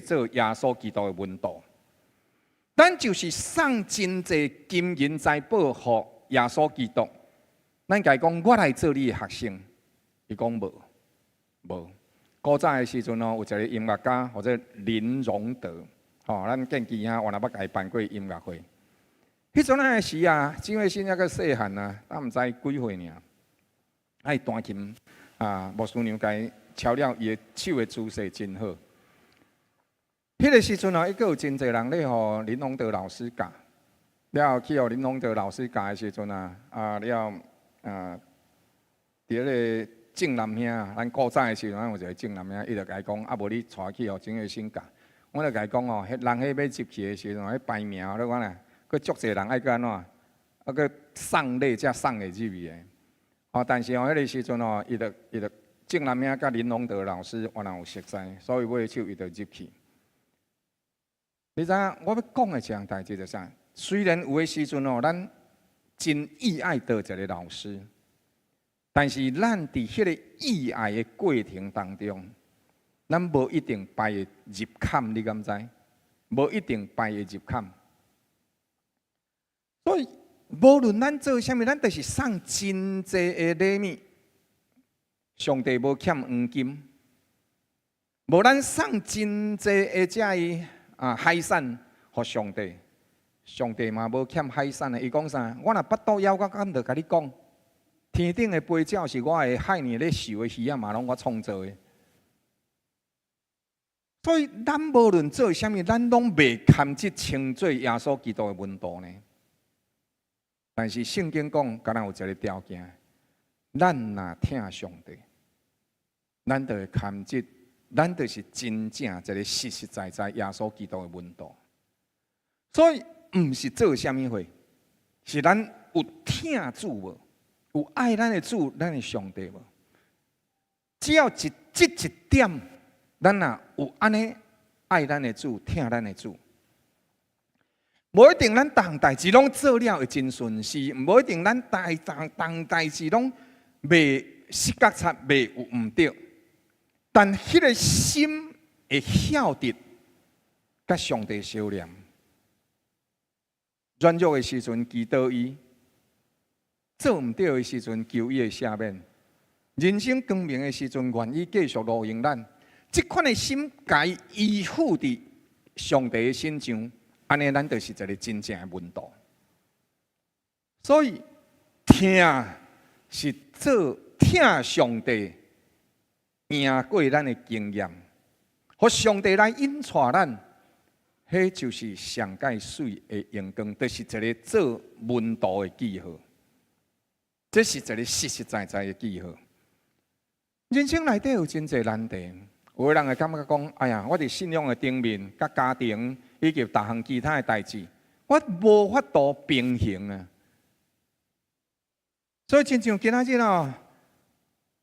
稣基督的温度，咱就是送真济金银财宝互耶稣基督。咱甲伊讲，我来做你的学生，伊讲无。古早的时阵哦，有一个音乐家或者林荣德，咱建基啊，我若捌甲伊办过音乐会。迄阵仔时啊，这位先还个细汉啊，毋知几岁尔，爱弹琴牧师娘甲伊。超了，伊的手的姿势真好。迄个时阵哦，伊个有真侪人咧，互林宏德老师教。了后去互林宏德老师教的时阵了伫迄个正南兄，咱古早的时阵，咱有一个正南兄，伊就甲伊讲，无你带去互郑月新教。我就甲伊讲哦，人迄要入去的时阵，迄排名，你讲咧，佮足侪人爱佮安怎，佮送礼才送会入去的。但是迄个时阵哦，伊就。正南兄甲林宏德老师原来有熟悉，所以尾手伊就入去。你知影我要讲的这项代志就是啥？虽然有的时阵哦，咱真意爱到一个老师，但是咱伫迄个意爱的过程当中，咱无一定拜会入坎，你敢知？无一定拜会入坎。所以无论咱做啥物，咱都是送真济的礼物。上帝无欠黄金，无咱送真济的遮伊海产互上帝，上帝嘛无欠海产的。伊讲啥？我若巴肚枵，我敢就甲你讲，天顶的飞鸟是我的，海里咧游的鱼啊嘛，拢我创造的。所以咱无论做啥物，咱拢袂堪这称做耶稣基督的门徒呢。但是圣经讲，敢若有一个条件，咱若听上帝，咱就会堪这，咱就是真正一个实实在在耶稣基督的门徒。所以，毋是做啥物会，是咱有听主无，有爱咱的主，咱的上帝无。只要这一点，咱若有安尼爱咱的主，听咱的主。无一定咱当代志拢做了会真顺遂，无一定咱当代志拢袂失觉察，袂有毋对。但迄个心会晓得，甲上帝相连。软弱的时阵祈祷伊，做毋对的时阵求伊的赦免。人生光明的时阵，愿意继续路用咱。这款的心，该依附伫上帝的心上。安尼，咱就是一个真正的门徒。所以，听是做听上帝赢过咱的经验，互上帝来引带咱，迄就是上界水的阳光，就是一个做门徒的记号。这是一个实实在在的记号。人生内底有真侪难题。有的人会感觉讲，哎呀，我伫信仰的顶面、甲家庭以及各项其他的代志，我无法度平衡啊。所以，亲像今仔日哦，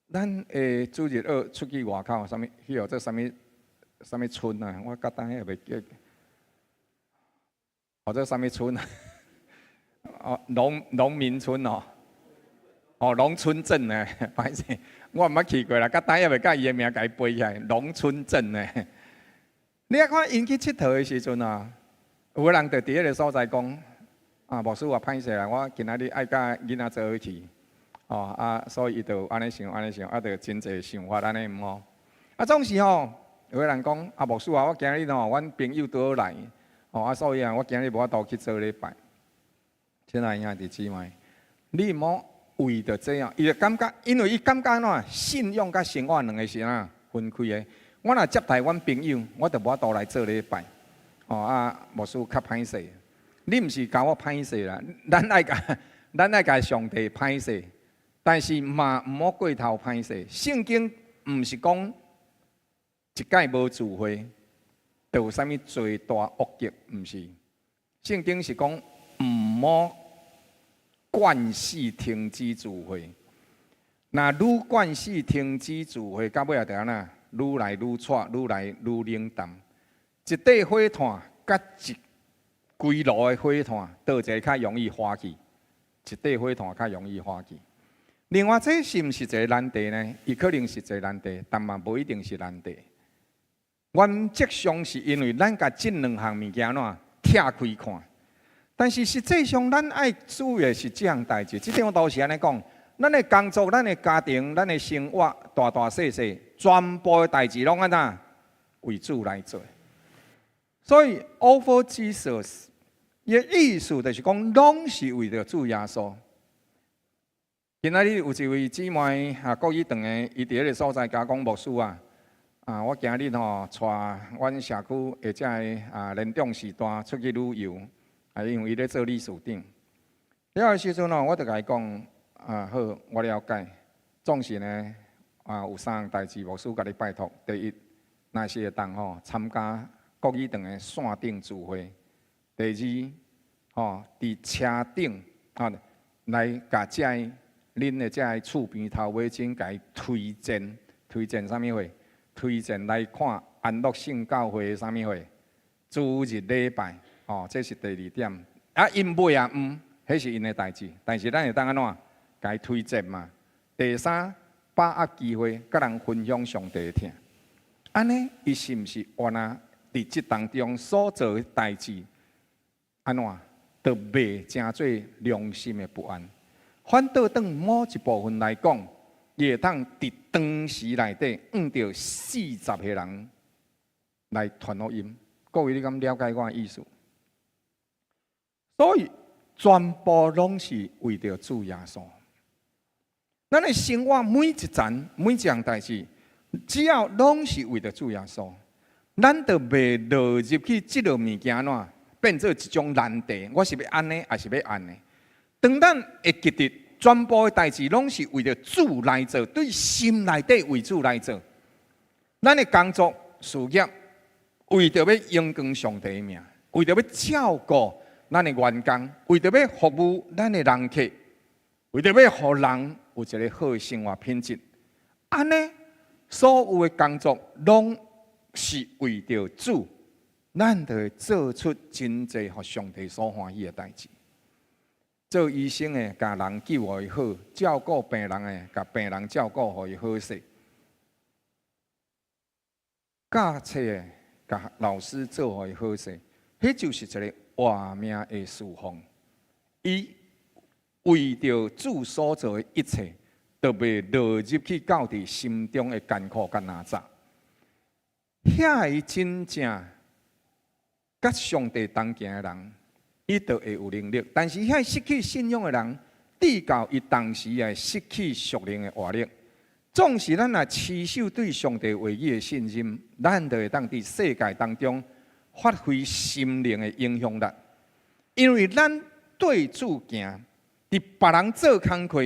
咱主日出去外口，啥物？迄这啥物村啊？我甲当也袂记，这啥物村啊？哦，农民村哦。哦，农村镇呢，歹势，我毋捌去过啦，甲当也袂甲伊的名甲伊背起来，农村镇呢。你啊看因去佚佗的时阵啊，有个人就伫迄个所在讲，啊，牧师我歹势啦，我今仔日爱甲囡仔做伙去，哦啊，所以伊就安尼想，啊，就真侪想法安尼毋好。啊，总是吼，有个人讲，啊，牧师啊，我今日吼，阮朋友倒来，哦啊，所以啊，我今日无法度去做礼拜。亲爱兄弟姊妹，你毋好为着这样，伊就感觉，因为伊感觉喏，信仰甲生活两个是哪分开的。我若接待阮朋友，我就无法度来做礼拜。哦啊，牧师较歹势，你毋是教我歹势啦，咱爱甲上帝歹势，但是嘛毋好过头歹势。圣经毋是讲一概无智慧，就有啥物罪大恶极，毋是。圣经是讲毋好惯死停止智慧，那愈惯死停止智慧，到尾也就安那，愈来愈错，愈来愈冷淡。一块火炭，甲一规炉的火炭，倒一个较容易花去？一块火炭较容易花去。另外，这是毋是一个难题呢？伊可能是一个难题，但嘛无一定是难题。原则上是因为咱甲这两项物件喏拆开看。但是实际上，咱爱注意的是这样代志。这点我都是安尼讲，咱的工作、咱的家庭、咱的生活，大大小小，全部的代志拢安那为主来做。所以 ，all for Jesus， 伊的意思就是讲，拢是为着主耶稣。今仔日有一位姊妹国语堂的，伊伫迄个所在甲讲牧师啊，我今日吼带阮社区或者年长时代出去旅游。因为伊咧做理事长，了时阵哦，我就甲伊讲，好，我了解。总是呢，有3项代志，牧师甲你拜托。第一，若是会当吼参加国语堂的线顶聚会；第二，伫车顶来甲恁的遮厝边头尾前甲伊推荐啥物会？推荐来看安乐圣教会的啥物会？主日礼拜。这是第2点。因买迄是因的代志，但是咱会当安怎？甲伊推荐嘛。第3，把握机会，甲人分享上帝的听。安尼，伊是毋是原来伫即当中所做的代志，安怎？就袂真做良心的不安。反倒当某一部分来讲，也当伫当时内底遇到40个人来传福音。各位，你敢了解我的意思？所以，全部拢是为着主耶稣。咱的生活每一层每一样代志，只要拢是为着主耶稣，咱就袂落入去即个物件喏，变做一种难题。我是要安尼，还是要安尼？当咱会记得全部的代志拢是为着主来做，对心内底为主来做。咱的工作事业，为着要荣光上帝的名，为着要照顾咱的员工，为着要服务咱的人客，为着要互人有一个好的生活品质。安尼所有的工作拢是为着主，咱就会做出真济互上帝所欢喜的代志。做医生的，甲人救互伊好；照顾病人的，甲病人照顾互伊好势。教册的，甲老师做互伊好势，迄就是一个活命的侍奉。伊为着主所做的一切，都袂落入去到伫心中的艰苦甲难杂。遐伊真正甲上帝同行的人，伊就会有能力；但是遐失去信仰的人，至到伊当时也失去属灵的活力。总是咱若持守对上帝唯一的信心，咱就会当伫世界当中发挥心灵的影响力。因为咱对主行，伫别人做工课，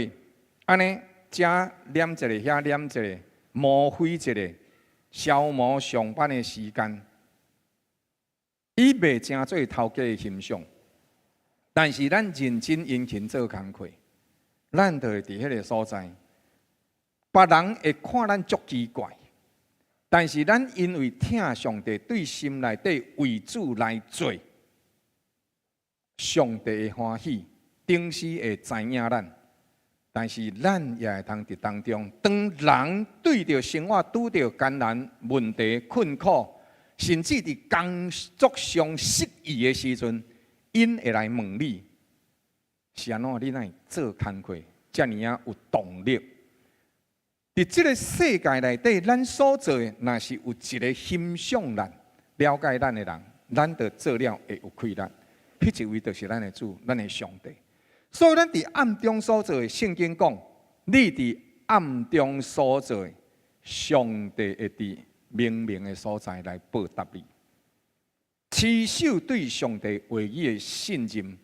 安尼遮念一个，遐念一个，磨费一个，消磨上班的时间，伊袂正做头家的形象。但是咱认真殷勤做工课，咱就会伫迄个所在。别人会看咱足奇怪，但是咱因为听上帝对心内底为主来做，上帝会欢喜，顶时会知影咱。但是咱也会通伫当中，当人对着生活拄着艰难、问题、困苦，甚至伫工作上失意的时阵，因会来问你：是安怎？你哪会做工课遮尔啊有动力？伫即个世界内底，咱所做的，若是有一个欣赏咱、了解咱的人，咱就做了会有快乐。迄一位就是咱的主，咱的上帝。所以，咱伫暗中所做的，圣经讲，你伫暗中所做的，上帝会伫明明的所在来报答你。持守对上帝唯一的信任，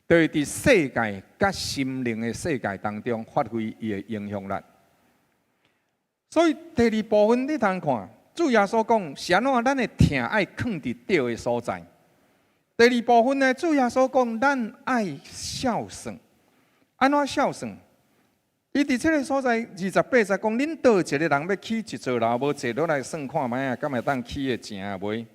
就会伫世界甲心灵的世界当中发挥伊的影响力。所以第二部分你通看，主耶稣讲是安怎，咱的疼爱放伫对的所在。第二部分呢，主耶稣讲咱爱孝顺，安怎孝顺？伊伫这个所在28节讲，恁倒一个人要起一座楼，无坐落来算看卖啊，敢会当起的成啊袂？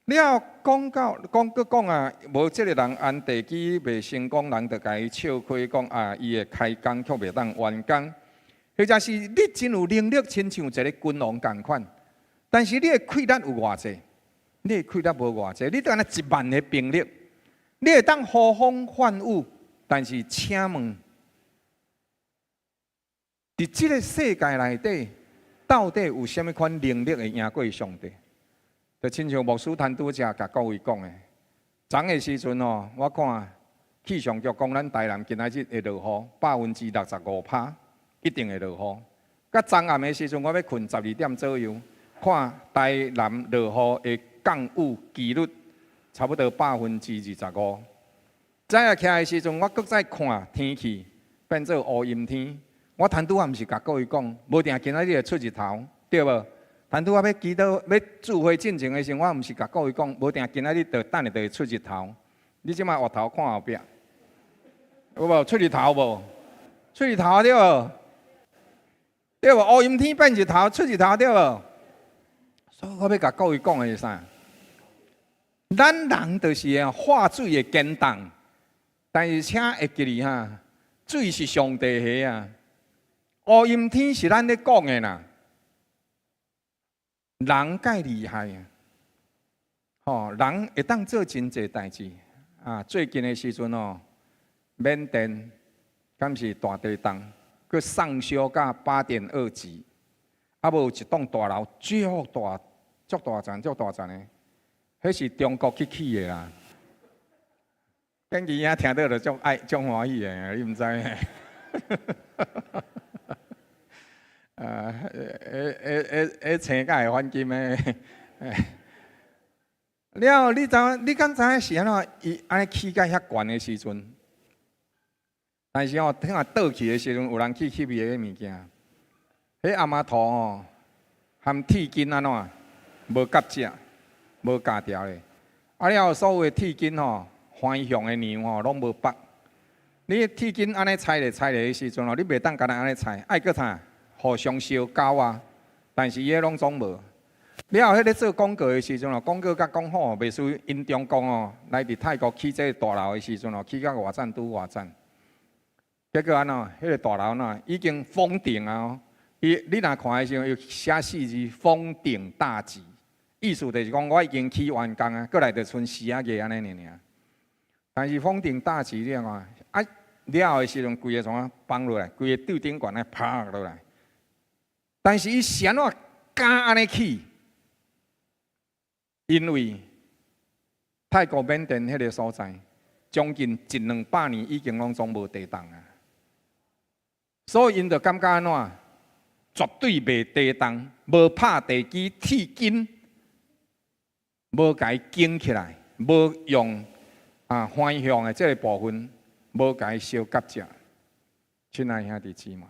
了讲啊，无这个人按地基袂成功，人就甲伊笑亏讲啊，伊会开工却袂当完工。或者是你真有能力，亲像一个君王同款，但是你的气力有偌济？你的气力无偌济，你当然1万的兵力，你会当呼风唤雨，但是请问，伫这个世界内底，到底有啥物款能力会赢过上帝？就亲像牧师谈拄则甲各位讲的，昨的时阵哦，我看气象局讲咱台南今仔日会落雨，65%，一定会落雨。甲昨暗的时阵，我要困12点左右，看台南落雨的降雨几率差不多25%。早下起来的时阵，我搁再看天气变做乌阴天。我谈拄啊，毋是甲各位讲，无定今仔日会出日头，对无？谈拄啊要祈祷要聚会进前的时候，我毋是甲各位讲，无定今仔日就等下就会出日头。你即摆回头看后壁，有无出日头无？出日头对无？对无？乌阴天变日头，出日头对无？所以我要甲各位讲的是啥？咱人就是化水的坚冻，但是请会记哩哈，水是上帝下啊，乌阴天是咱咧讲的啦。人介厉害啊！吼，人会当做真济代志啊！最近的时阵哦，缅甸敢是大地震，佮上烧到8.2级，啊无一栋大楼足大层的，迄是中国去起的啦。根据影听到就足欢喜的，你毋知？青甲会反金的。了后，你敢知影是安怎？伊安尼起甲遐悬的时阵，但是哦，听下倒去的时阵，有人去伊个物件。迄阿妈头吼，含铁筋安怎？无夹只，无夹条的。啊了，所有的铁筋吼，方向的牛吼，拢无绑。你铁筋安尼踩咧的时阵哦，你袂当干那安尼踩，爱搁啥？互相烧交啊！但是伊迄拢总无。了后，迄咧做广告的时阵哦，广告甲讲好，袂输因中共哦，来伫泰国起这个大楼的时阵哦，起到偌赞拄偌赞。结果安怎？迄个大楼呢，已经封顶啊！哦，你若看的时候，又写4字“封顶大吉”，意思就是讲我已经起完工啊，过来就剩4啊个安尼尔。但是封顶大吉了啊，了后的时阵，规个从啊放落来，规个吊顶管啊趴落来。但是伊是安怎敢安尼起？因为泰国缅甸迄个所在，将近100-200年已经拢总无地动啊，所以因就感觉安怎，绝对袂地动，无拍地基铁筋，无甲伊建起来，无用方向的这个部分，无甲伊烧夹只。亲爱兄弟姊妹，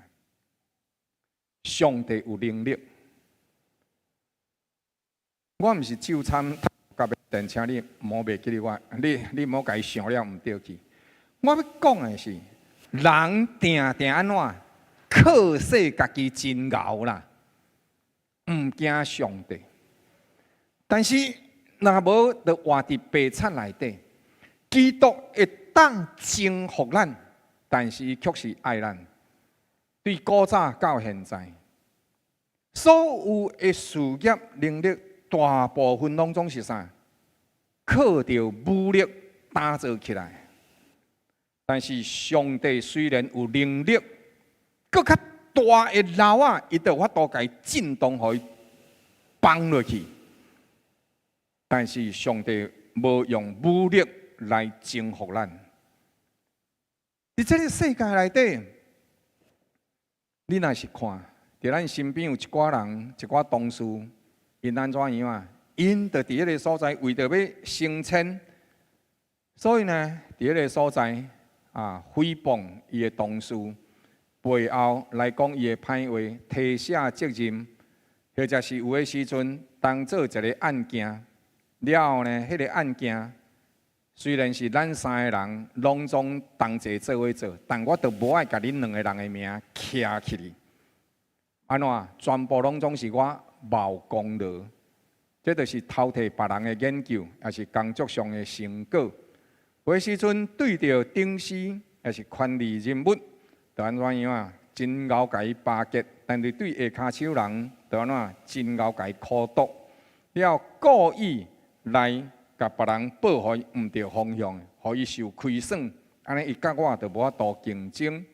上帝有能力。我毋是就参甲电请你莫袂记哩我，你莫甲伊想了毋对去。我要讲的是，人定定安怎靠死家己真熬啦，毋惊上帝。但是若无就活伫白贼内底，基督会当征服咱，但是伊却是爱咱。对古早到现在，所有的事业能力。大部分拢总是啥？靠着武力打造起来。但是上帝虽然有能力，搁较大的楼啊，伊就法度甲伊震动，互伊崩落去。但是上帝无用武力来征服咱。伫这个世界内底，你若是看，伫咱身边有一寡人、一寡同事。因安怎样啊？因就伫迄个所在，为着要升迁，所以呢，伫迄个所在诽谤伊的同事，背后来讲伊的歹话，推卸责任，或者是有的时阵当做一个案件，了后呢，迄个案件虽然是咱3个人拢总同齐做伙做，但我都无爱甲恁2个人的名徛起哩。安怎？全部拢总是我。冒功劳，这就是偷摕别人的研究，也是工作上的成果。有时阵对着顶司，也是权力人物，就安怎样啊？真咬甲伊巴结，但是对下骹手人，就安怎真咬甲伊苦毒，了故意来甲别人报互伊毋对方向，互伊受亏损，安尼伊甲我就无法度竞争。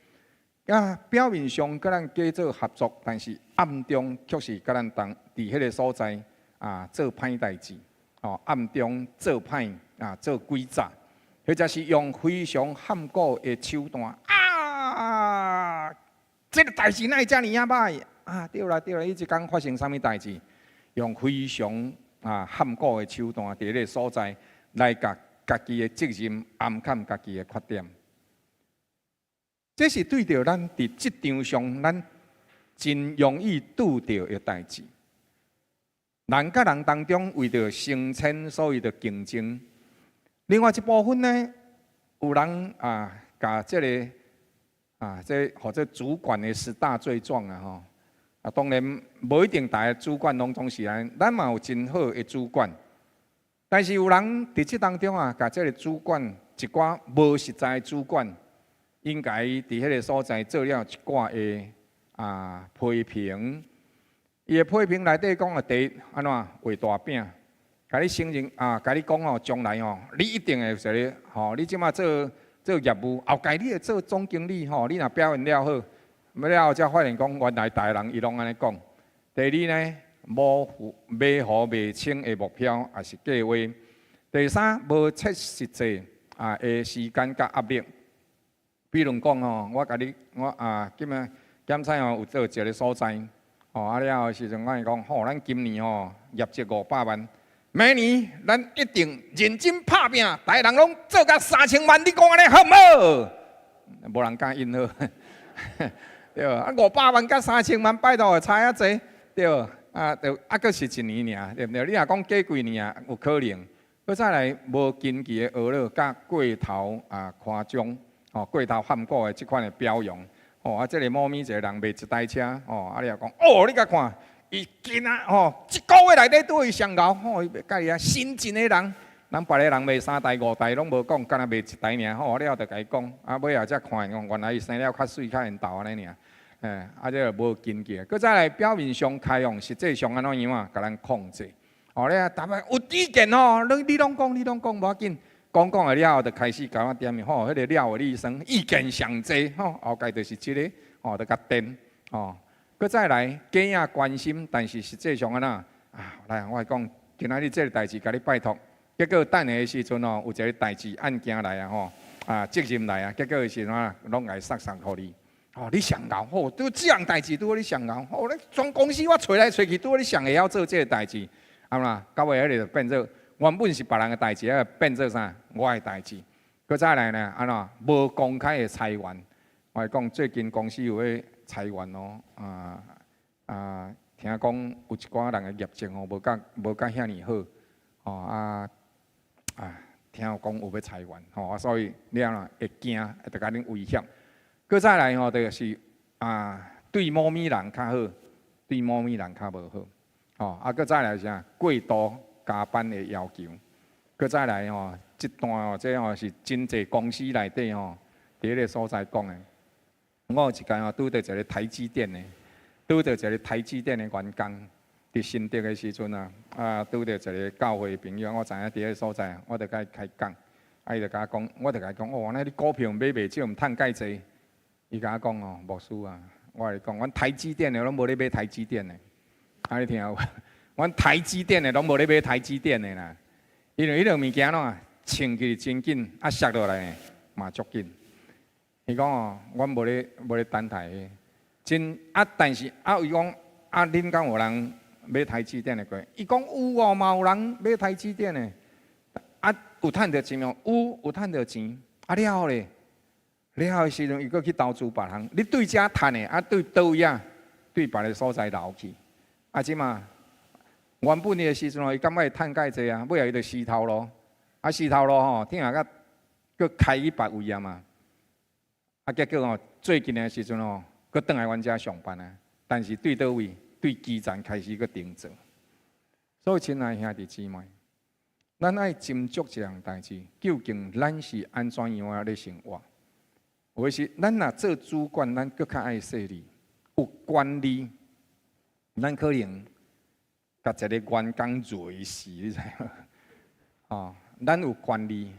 表面上甲咱加做合作，但是暗中却是甲咱伫迄个所在做歹代志，暗中做歹做诡诈，或者是用非常含糊的手段这个代志哪会遮尔啊歹对啦，伊即工发生啥物代志？用非常含糊的手段伫迄个所在来甲家己的责任暗藏家己的缺点。这是对着咱伫职场上，咱真容易拄到的代志。人甲人当中为着升迁，所以着竞争。另外一部分呢，有人甲这个这或者主管的10大罪状当然无一定大个主管拢总是安，咱嘛有真好的主管，但是有人伫这当中甲这个主管一寡无实在的主管。应该伫迄个所在做了一寡的批评，伊的批评内底讲第一安怎画大饼，甲你承认甲你讲将来你一定会做咧你即马做业务，后届你会做总经理你若表现了好，了后才发现讲原来大人伊拢安尼讲。第二呢，无马虎未清的目标也是计划。第三，无切实际的时间甲压力。比如讲我甲你今日检查有做一个所在，啊了后时阵，我讲，咱今年业绩500万，明年咱一定认真打拼，大人拢做到3000万，你讲安尼好唔好？无人敢应好，对啊，500万甲3000万，拜托差啊济，对啊，阁是一年尔，对不对？你若讲过几年啊，有可能。搁再来无经济的娱乐，甲过头夸张，过头喊过的即款的表扬，即个猫咪一个人卖一台车，你若讲，你甲看，伊今仔一个月内底都会上高，伊甲伊新进的人，咱别个人卖3台5台拢无讲，干那卖一台尔，了后就甲伊讲，尾后才看，原来伊生了较水较缘投安尼尔，即个无经济。搁再来表面上开放，实际上安怎样啊？甲咱控制。你啊，逐摆有意见你拢讲，无要紧，讲了了后，就开始甲我点名，迄个了的医生意见上济，后盖就是即个，就甲电，搁再来家仔关心，但是实际上安那来，我讲今仔日即个代志，甲你拜托，结果等下的时阵有一个代志案件来责任来啊，结果是怎拢来塞互你，你上熬，都这样代志拄好你上熬，你全公司我找来找去，拄好你上会晓做即个代志。啦，到尾迄个就变做原本是别人的代志，变做啥？我的代志。搁再来呢，无公开的裁员。我讲最近公司有咧裁员听讲有一寡人的业绩无甲遐尼好，听讲有要裁员，所以你会惊，会甲恁威胁。搁再来就是对猫咪人较好，对猫咪人较无好。搁再来啥？过度加班的要求，搁再来这段这是真济公司内底伫迄个所在讲的。我有一间拄到一个台积电的，拄到一个台积电的员工，伫新竹的时阵拄到一个教会朋友，我知影伫迄个所在，我就甲伊开讲，伊就甲我讲，我就甲伊讲，那你股票买袂少，毋趁介济？伊甲我讲牧师啊，我来讲，阮台积电的拢无咧买台积电的。你听有？阮台积电的拢无咧买台积电的啦，因为迄个物件穿起真紧，摔落来嘛足紧。伊讲阮无咧等待真但是伊讲恁敢有人买台积电的过？伊讲有嘛有人买台积电的，有趁到钱无？有趁到钱，了后咧，了后时阵伊阁去投资别人，你对遮趁的，对倒位对别个所在留去。即嘛，原本的时阵伊感觉会趁介济尾后伊就死头路，死头路听下甲佫开去别位嘛，结果最近的时阵佫倒来阮遮上班但是对倒位，对基层开始佫定做，所以亲爱兄弟姊妹，咱爱斟酌一样代志，究竟咱是安怎样咧生活？有时咱若做主管，咱佫较爱势利，有管理。咱可能甲一个员工瑞死，你知影？咱有管理，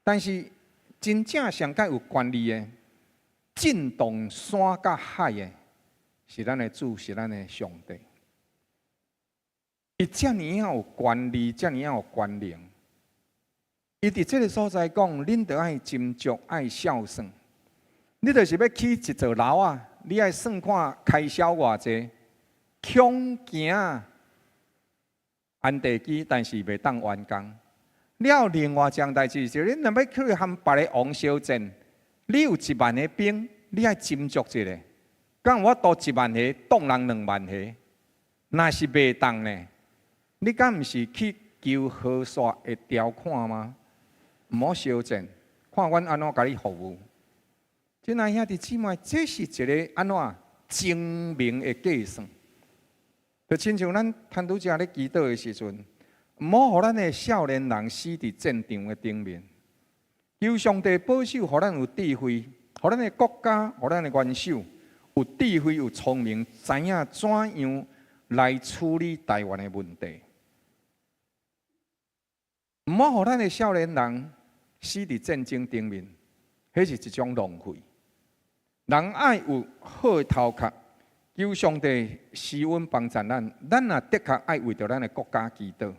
但是真正上界有管理的，震动山甲海的，是咱的主，是咱的上帝。伊遮尔有管理，遮尔有关联。伊伫这个所在讲，恁着爱斟酌，爱孝顺。你就是要起一座楼你爱算看开销偌济。恐惊安地基，但是袂当完工。了另外一件代志是，你若要去和别个王小战，你有1万个兵，你爱斟酌一下。讲我多1万个，当人2万个，那是袂当呢？你敢毋是去求好煞的条款吗？毋好小战，看阮安怎甲你服务。即那兄弟姊妹，这是一个安怎精明的计算。就亲像咱摊拄只咧祈祷的时阵，毋好互咱的少年人死伫战场的顶面。求上帝保守，互咱有智慧，互咱的国家，互咱的元首有智慧、有聪明，知影怎样来处理台湾的问题。毋好互咱的少年人死伫战争顶面，迄是一种浪费。人爱有好的头壳。求上帝施恩帮助咱，咱也的确爱为着咱的国家祈祷。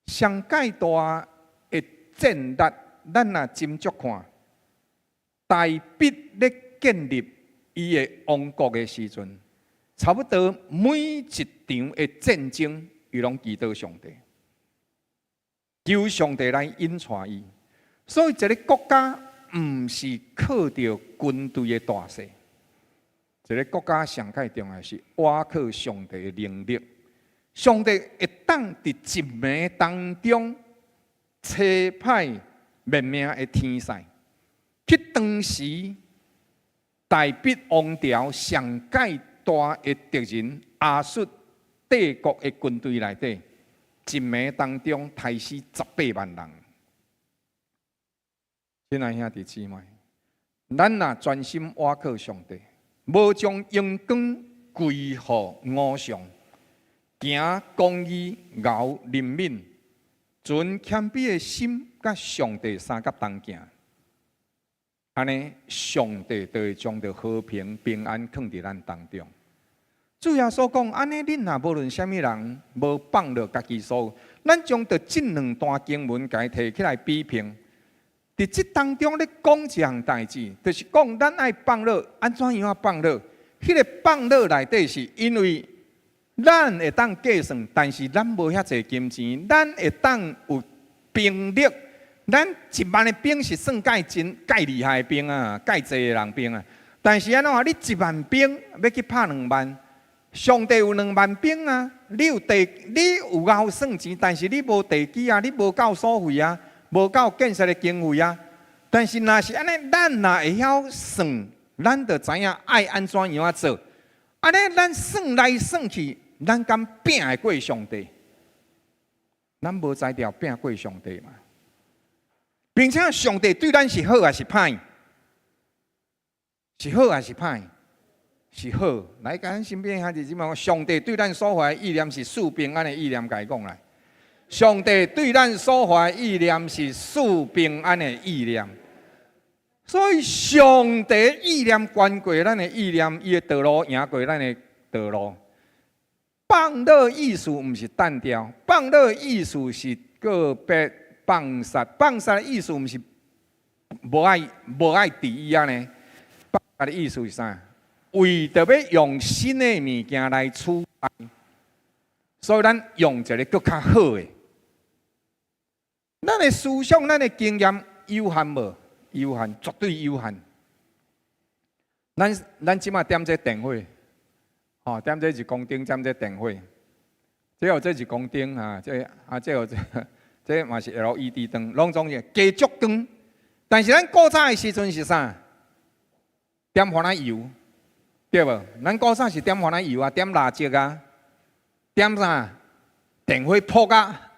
上界大的战力，咱也斟酌看。大必咧建立伊的王国的时阵，差不多每一场的战争，伊拢祈祷上帝，求上帝来引带伊。所以一个国家毋是靠着军队的大势，一个国家上界重要是倚靠上帝的能力。上帝会当伫一暝当中差派灭命的天使，去当时大必王朝上界大的敌人亚述帝国的军队内底，一暝当中杀死18万人。亲爱兄弟姊妹，咱若专心倚靠上帝，无将阳光归乎偶像。行公义、熬怜悯，存谦卑的心，甲上帝三甲同行。安尼，上帝就会将着和平、平安放伫咱当中。主耶稣讲，安尼恁若无论虾米人，无放落家己所，咱将着这两段经文家摕起来比拼。伫这当中咧讲一项代志，就是讲咱爱放落，安怎样放落？迄个放落内底是因为。咱会当计算，但是咱无遐侪金钱，咱会当有兵力。咱1万的兵是算介厉害的兵啊，介济的人兵啊。但是安怎你1万兵要去拍2万，上帝有2万兵啊。你有够算钱，但是你无地基啊，你无够所费啊，无够建设的经费啊。但是若是安尼，咱若会晓算，咱就知影爱安怎样做。安尼咱算来算去。咱敢拼会过上帝？咱无才调拼过上帝嘛？并且上帝对咱是好还是歹？是好还是歹？是好。来，甲咱身边兄弟姊妹讲，上帝对咱所怀的意念是赐平安的意念，甲伊讲来。上帝对咱所怀的意念是赐平安的意念。所以上帝的意念关过咱的意念，伊的道路赢过咱的道路。放落意思毋是单调，放落意思是个别放杀，放杀的意思毋是无爱第一啊呢？放杀的意思是啥？为着要用新的物件来取代，所以咱用一个更较好的。咱的思想、咱的经验有限无？有限，绝对有限。咱即马点这电火。哦，点这是光灯，点这电火，这有这是光灯啊，这有这嘛是 LED 灯，拢总是加足光。但是咱古早的时阵是啥？点番仔油，对无？咱古早是点番仔油啊，点蜡烛啊，点啥？电火扑啊，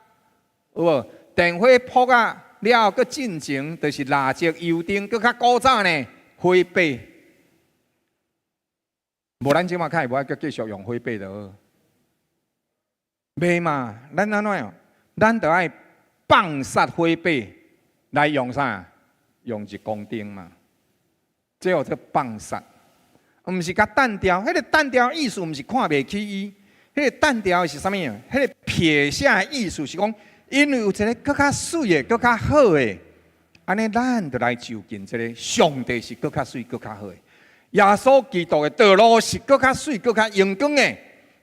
有无？电火扑啊，了后佫进前就是蜡烛、油灯，佫较古早呢，火把。无咱即马开无爱继续用火把就好，袂嘛？咱安怎样？咱着爱放杀火把来用啥？用日光灯嘛。这叫做放杀，毋是甲单调。迄个单调意思毋是看袂起伊，迄个单调是啥物啊？迄个撇下意思是讲，因为有一个更较水的、更较好的，安尼咱着来就近这个上帝是更较水、更较好的。耶稣基督的道路是更较水、更较阳光的，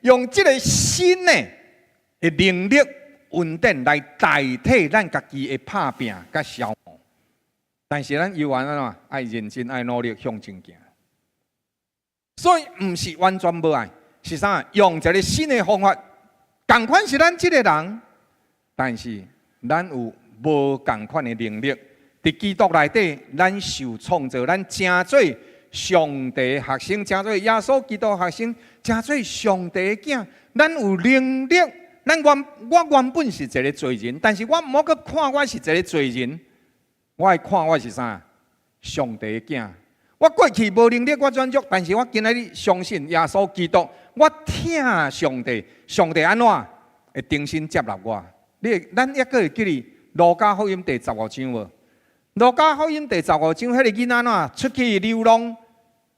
用这个新的能力、稳定来代替咱家己的拍拼、甲消磨。但是咱犹原爱认真、爱努力向前行。所以毋是完全无爱，是啥？用一个新的方法，同款是咱这个人，但是咱有无同款的能力。伫基督内底，咱受创造，咱成做上帝的学生，成做耶稣基督的学生，成做上帝的囝。咱有能力，我原本是一个罪人，但是我毋好去看我是一个罪人，我爱看我是啥？上帝的囝。我过去无能力，我软弱，但是我今日相信耶稣基督，我听上帝，上帝安怎会重新接纳我？咱抑个会记哩路加福音第15章无？路加福音第15章，迄个囡仔怎出去流浪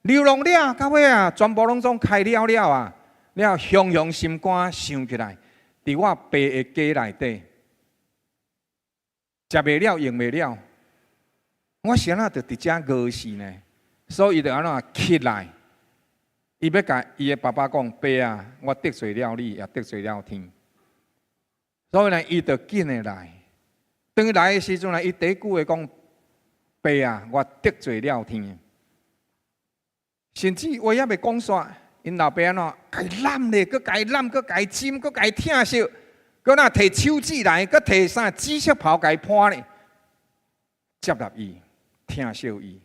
了，到尾啊，全部拢总开了啊，了雄雄心肝想起来，伫我爸的家内底，食袂了，用袂了，我先啊，就伫遮饿死呢。所以就安怎起来，伊要甲伊的爸爸讲：爸啊，我得罪了你，也得罪了天。所以呢，伊就紧的来。当伊来的时阵呢，伊第一句话讲：爸啊，我得罪了天。甚至话也未讲煞，因老爸喏，该揽咧，佮该揽，佮该尖，佮该疼惜，佮那摕手指来，佮摕啥紫色袍该判咧，接纳伊，疼惜伊，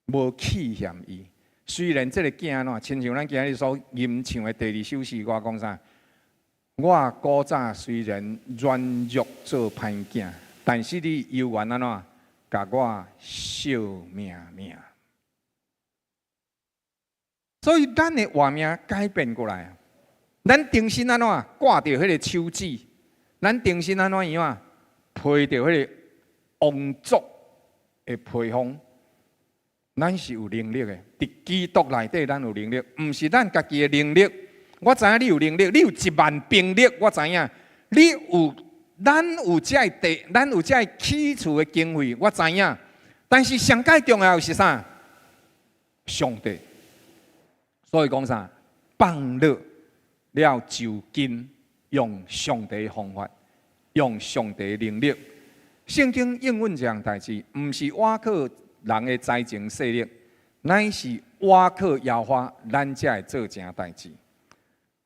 无弃嫌伊。虽然这个囝喏，亲像咱今日所吟唱的第二首诗，我讲啥？我古早虽然软弱做歹囝，但是你犹原安怎，甲我惜命命。所以咱的画面改变过来，咱重新安怎挂着迄个手指，咱重新安怎样啊？配着迄个王族的配方，咱是有能力的。伫基督内底，咱有能力，毋是咱家己的能力。我知影你有能力，你有10000兵力，我知影。你有，咱有这地，咱有这起厝的经费，我知影。但是上界重要是啥？上帝。所以讲啥？放落了就近，用上帝的方法，用上帝的能力。圣经应允这样代志，毋是倚靠人的财情势力，乃是倚靠耶和华，咱才会做这样代志。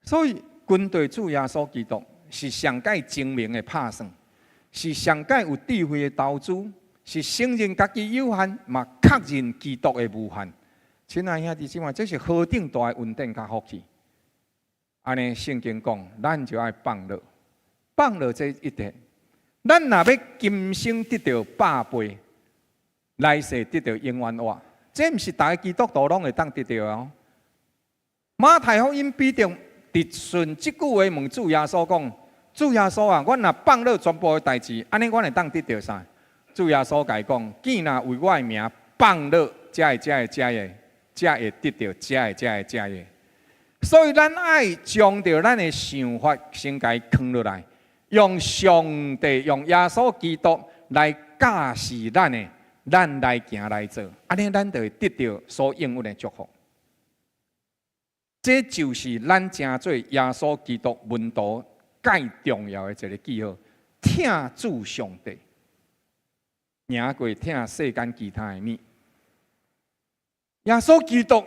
所以军队主耶稣基督是上界精明的拍算，是上界有智慧的投资，是承认家己有限，嘛确认基督的无限。亲爱兄弟姊妹，这是何等大的恩典甲福气！安尼圣经讲，咱就爱放落，放落这一点。咱若要今生得到百倍，来世得到永远活，这毋是大家基督徒拢会当得到哦。马太福音必定直顺即句话问主耶稣讲：主耶稣啊，我若放落全部的代志，安尼我会当得到啥？主耶稣甲伊讲：既若为我的名放落，才会得到，才会。所以咱爱将着咱的想法先甲伊放落来，用上帝、用耶稣基督来驾驶咱来行来做，安尼咱就会得到所应允的祝福。这就是咱正做耶稣基督门徒介重要的一个记号：听主上帝，赢过听世间其他的物。耶稣基督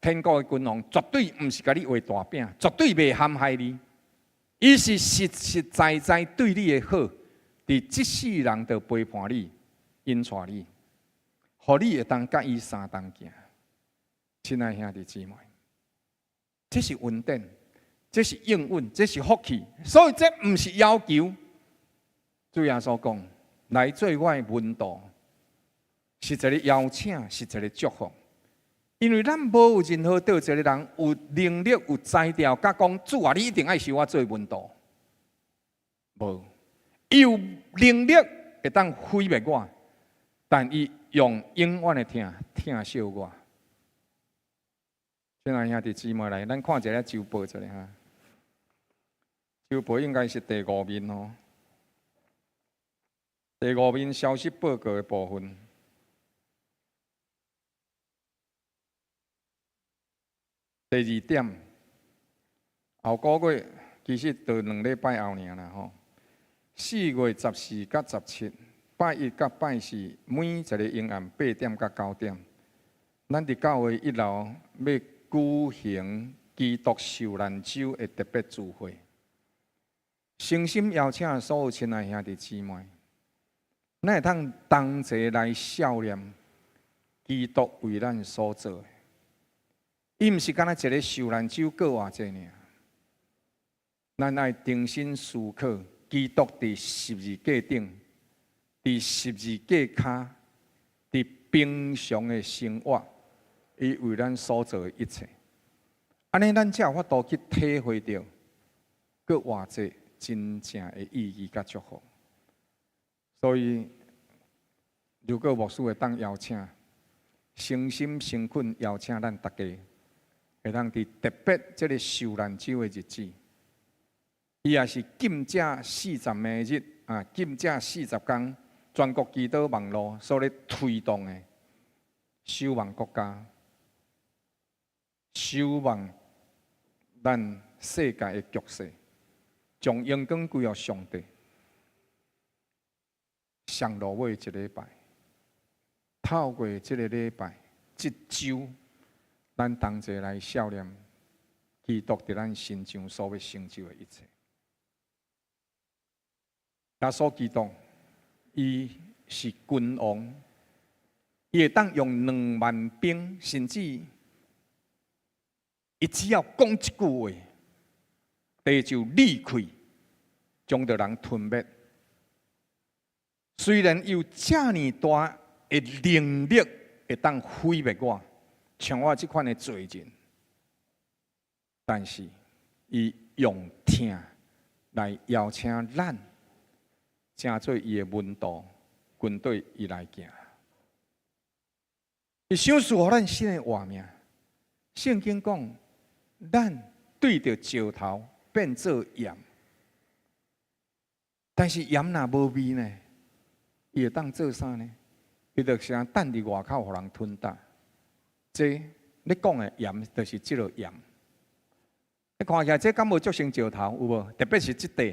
天国的君王，绝对毋是甲你画大饼，绝对袂陷害你。伊是实实在在对你的好，伫即世人就陪伴你、引带你，互你会当甲伊相同行。亲爱兄弟姊妹，这是恩典，这是应允，这是福气，所以这毋是要求。主耶稣讲，来做我的门徒，是一个邀请，是一个祝福。因为咱无有任何倒一个人有能力、有才调，甲讲主啊，你一定爱收我做门徒。无，伊有能力会当毁灭我，但伊用永远的疼惜我。亲爱兄弟姊妹来，咱看一下周报一下哈。周报应该是第5面哦。第5面消息报告的部分。第2点，后个月其实就2礼拜后尔啦吼。4月14甲17，拜1甲拜4，每一个阴暗8点甲9点，咱伫教会1楼要举行基督受难周的特别聚会，诚心邀请所有亲爱兄弟姊妹，咱会通同齐来悼念基督为咱所做的。伊毋是干那一个受难周过偌济尔，咱爱重新思考基督伫十字架顶，伫十字架骹，伫平常的生活，伊为咱所做的一切。安尼，咱才有法度去体会到，佫偌济真正的意义甲祝福。所以，如果牧师会当邀请，诚心诚恳邀请咱大家。会当伫特别这个受难周的日子，伊也是禁止40的日啊，禁止40天，全国祈祷网络所咧推动的守望国家。守望咱世界的局势，将阳光归予上帝。上落尾一礼拜，透过这个礼拜、这周，咱同齐来孝念基督伫咱身上所要成就的一切。耶稣基督，伊是君王，伊会当用20000兵，甚至伊只要讲一句话，地就裂开，将着人吞灭。虽然有这么大的能力，会当毁灭我，像我这款的罪人，但是伊用听来邀请咱，成做伊的门徒，军队伊来行。伊想赐予咱新的画面。圣经讲，咱对着石头变做盐，但是盐若无味呢？伊会当做啥呢？伊就想等伫外口，互人吞啖。这你讲的盐，就是即个盐。你看起来这敢无足像石头有无？特别是即块，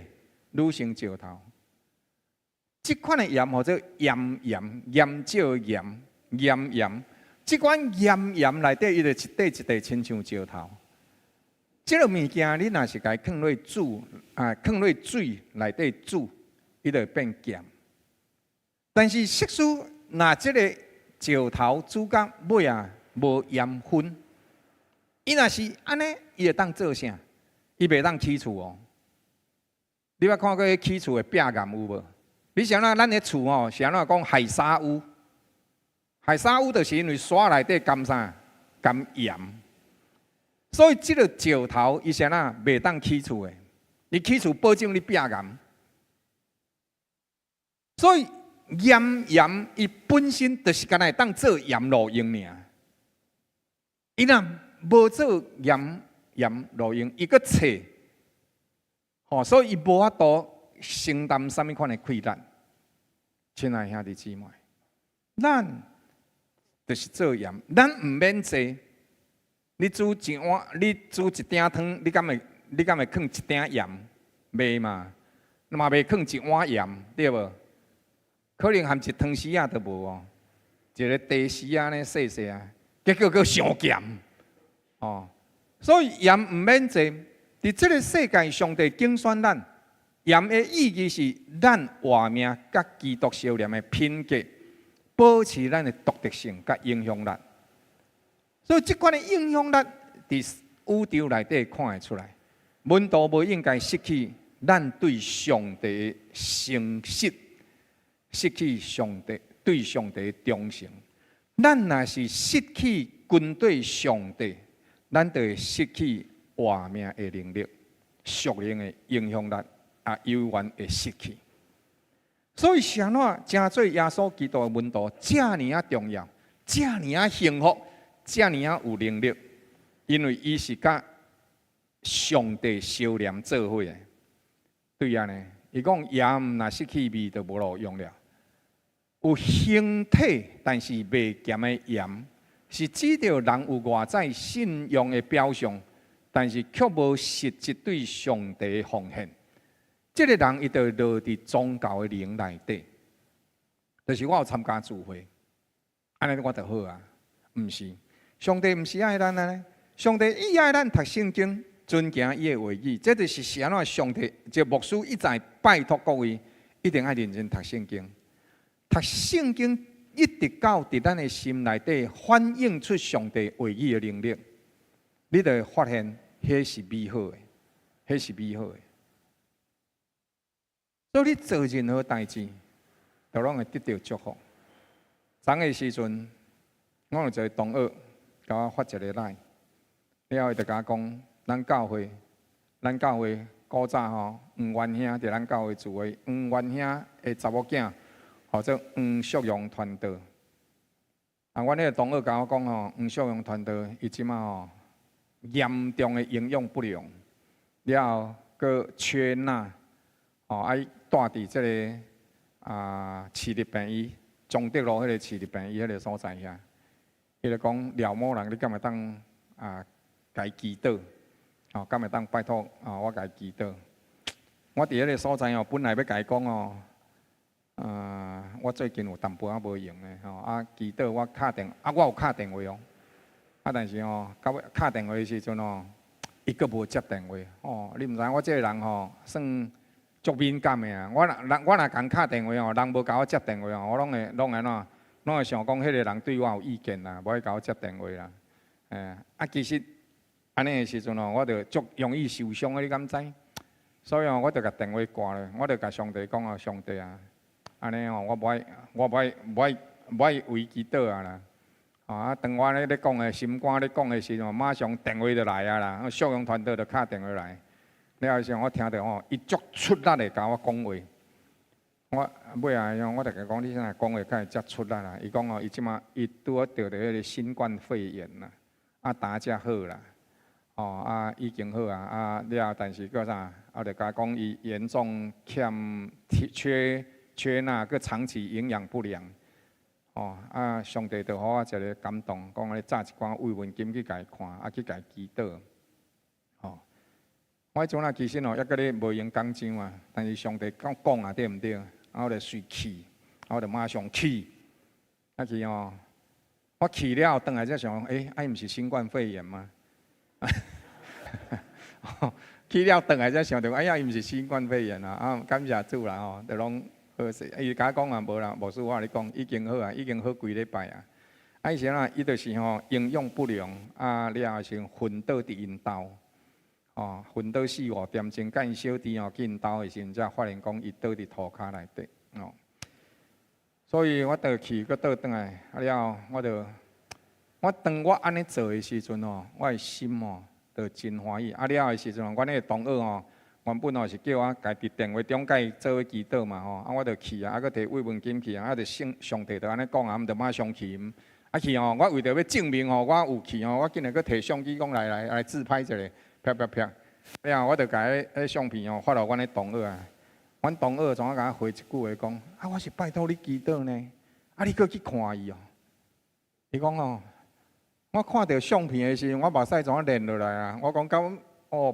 愈像石头。即款的盐或者盐少盐，即款盐内底，伊就一块一块亲像石头。即个物件，你若是甲伊放落煮，放落水内底煮，伊就变咸。但是，实使若即个石头煮到尾啊，无盐分，伊若是安尼，伊会当做啥？伊袂当起厝哦。你捌看过起厝的壁岩有无？你想那咱的厝哦，是安怎讲海沙屋？海沙屋就是因为沙内底含啥？含盐。所以即个石头，伊是安怎袂当起厝的？你起厝保证你壁岩。所以盐伊本身就是干来当做盐路用尔。伊若无做盐路用，伊个册，所以伊无法度承担什么款的困难。亲爱兄弟姊妹，咱就是做盐，咱唔免济。你煮一碗，你煮一鼎汤，你敢会放一鼎盐？袂嘛，嘛袂放一碗盐，对无？可能含一汤匙仔都无哦，一个茶匙仔呢细细啊，结果佫上咸哦。所以盐唔免济，伫这个世界，上帝竞选咱，盐的意义是咱活命甲基督相连的品格，保持咱的独特性甲影响力。所以，这款的影响力伫宇宙内底看会出来。门徒无应该失去咱对上帝的诚实。失去上帝对上帝的忠诚，咱若是失去军队上帝，咱就会失去活命的能力、属灵的影响力，永远会失去。所以，啥怎真做耶稣基督的门徒，这么重要，这么幸福，这么有能力，因为伊是甲上帝相连做伙的。对啊呢，伊讲盐若失去味，就无路用了。有形体但是未咸的盐，是指着人有外在信仰的表象，但是却无实质对上帝的奉献。这个人伊就落伫宗教的灵内底，就是我有参加聚会，安尼我就好啊。毋是，上帝毋是爱咱安尼，上帝伊爱咱读圣经，遵行伊的话语，这就是安怎上帝这牧师一再拜托各位，一定要认真读圣经。读圣经一直到伫咱的心内底反映出上帝话语的能力，你就会发现，迄是美好的，迄是美好的。所以你做任何代志，都拢会得到祝福。昨个时阵，我有一个同学甲我发一个来，了后伊就甲我讲，咱教会古早黄元兄伫咱教会聚会，黄元兄的查某囝。或者黄淑荣传道，阮迄个同学甲我讲黄淑荣传道伊即马严重的营养不良，了后佫缺钠，爱住伫即个市立病院，中德路迄个市立病院迄个所在遐，伊就讲廖某人，你敢会当甲伊祈祷，哦，敢会当拜托我甲伊祈祷。我伫迄个所在哦，本来要甲伊讲哦，我最近有淡薄仔无用诶，祈祷我敲电，我有敲电话哦，但是哦，到尾敲电话诶时阵哦，伊阁无接电话哦。你毋知我即个人吼，算足敏感诶啊！我若共敲电话哦，人无甲我接电话哦，我拢会拢会想讲，迄个人对我有意见啦，无爱甲我接电话啦。其实安尼诶时阵哦，我着足容易受伤诶，你敢知？所以哦，我着甲电话挂咧，我着甲上帝讲哦，上帝啊，安尼哦，我无爱为祈祷啊啦。当我咧讲诶心肝咧讲诶时阵，马上电话就来啊啦，小勇团队就敲电话来。了后时我听到哦，伊足出力诶甲我讲话。我尾啊，我着甲讲你啥讲话敢会遮出力啦？伊讲哦，伊即马拄好得着迄个新冠肺炎啦，打遮好啦，已经好啊，了后但是个啥，着甲讲伊严重缺钠，佮长期营养不良。上帝就互我一个感动，讲咧炸一寡慰问金去甲伊看，去甲伊祈祷。我迄阵其实抑个咧无用讲上啊，但是上帝讲对毋对？我就随气，我就马上气，去哦，我气了，转来才想，毋是新冠肺炎吗？气了，转来才想到，伊毋是新冠肺炎啊！感谢主啦就拢好势。伊甲我讲啊，无啦，无事我咧讲，已经好啊，已经好几礼拜啊。以前伊就是营养不良了后先昏倒伫因兜。昏倒4-5点钟，甲因小弟去因兜的时阵，才发现讲伊倒伫涂骹内底所以我倒去，搁倒转来，了我当我安尼做的时阵我的心就真欢喜。了后的时阵，阮那个同学原本是叫我家伫电话中甲伊做伙祈祷嘛我就去搁摕慰问金去就上帝就安尼讲毋就马上去去我为着要证明我有去我竟然搁摕相机讲来自拍一下。啪！了后我就甲迄相片发到阮的同学阮同学怎甲我回一句话讲我是拜托你祈祷呢，你搁去看伊伊讲我看到相片的时候，我目屎怎连落来我讲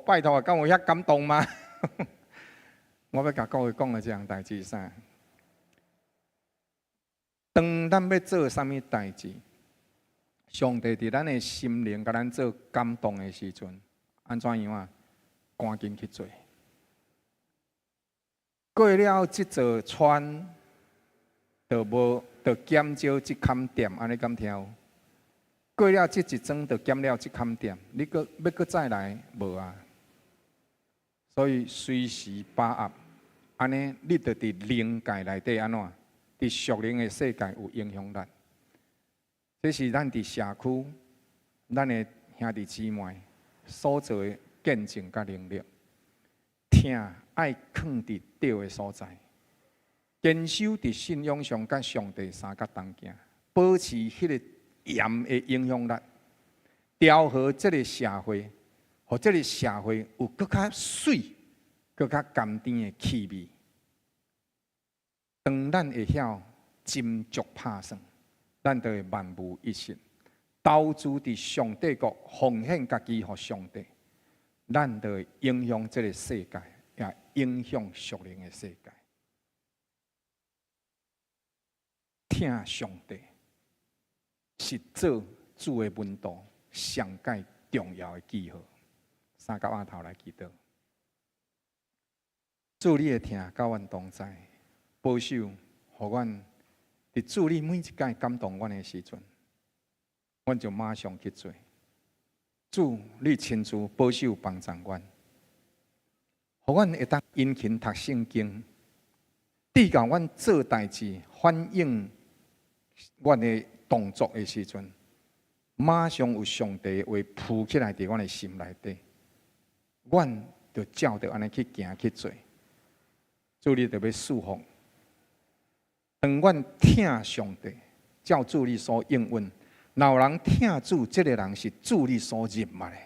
拜托敢有遐感动吗？我要甲各位讲的这样代志啥？当咱要做啥物代志，上帝伫咱的心灵甲咱做感动的时阵。安怎样赶紧去做。过了即座村，就减少即坎店，安尼敢听？过了即一桩，就减了即坎店，你要再来无啊？所以随时把握，安尼你就伫灵界内底安怎？伫属灵的世界有影响力。这是咱伫社区，咱的兄弟姊妹。所做的见证甲能力，听爱放伫对的所在，坚守伫信仰上甲上帝三角同行，保持迄个严的影响力，调和这个社会，互这个社会有更较水、更较甘甜的气味。当咱会晓斟酌拍算，咱就会万无一失。投资伫上帝国，奉献家己予上帝，咱就会影响这个世界，也影响属灵的世界。听上帝是做主的门徒上界重要的记号。三角仔头来祈祷，主你的听，甲阮同在，保守，互阮伫主你每一届感动阮的时阵。阮就马上去做。主，你亲自保守帮助阮，互阮会当殷勤读圣经，指教阮做代志，反映阮的动作的时阵，马上有上帝的话浮起来伫阮的心内底，阮就照着安尼去行去做。主，你就要祝福。当阮听上帝，照主你所应允。若有人听主，这个人是主你所认捌的。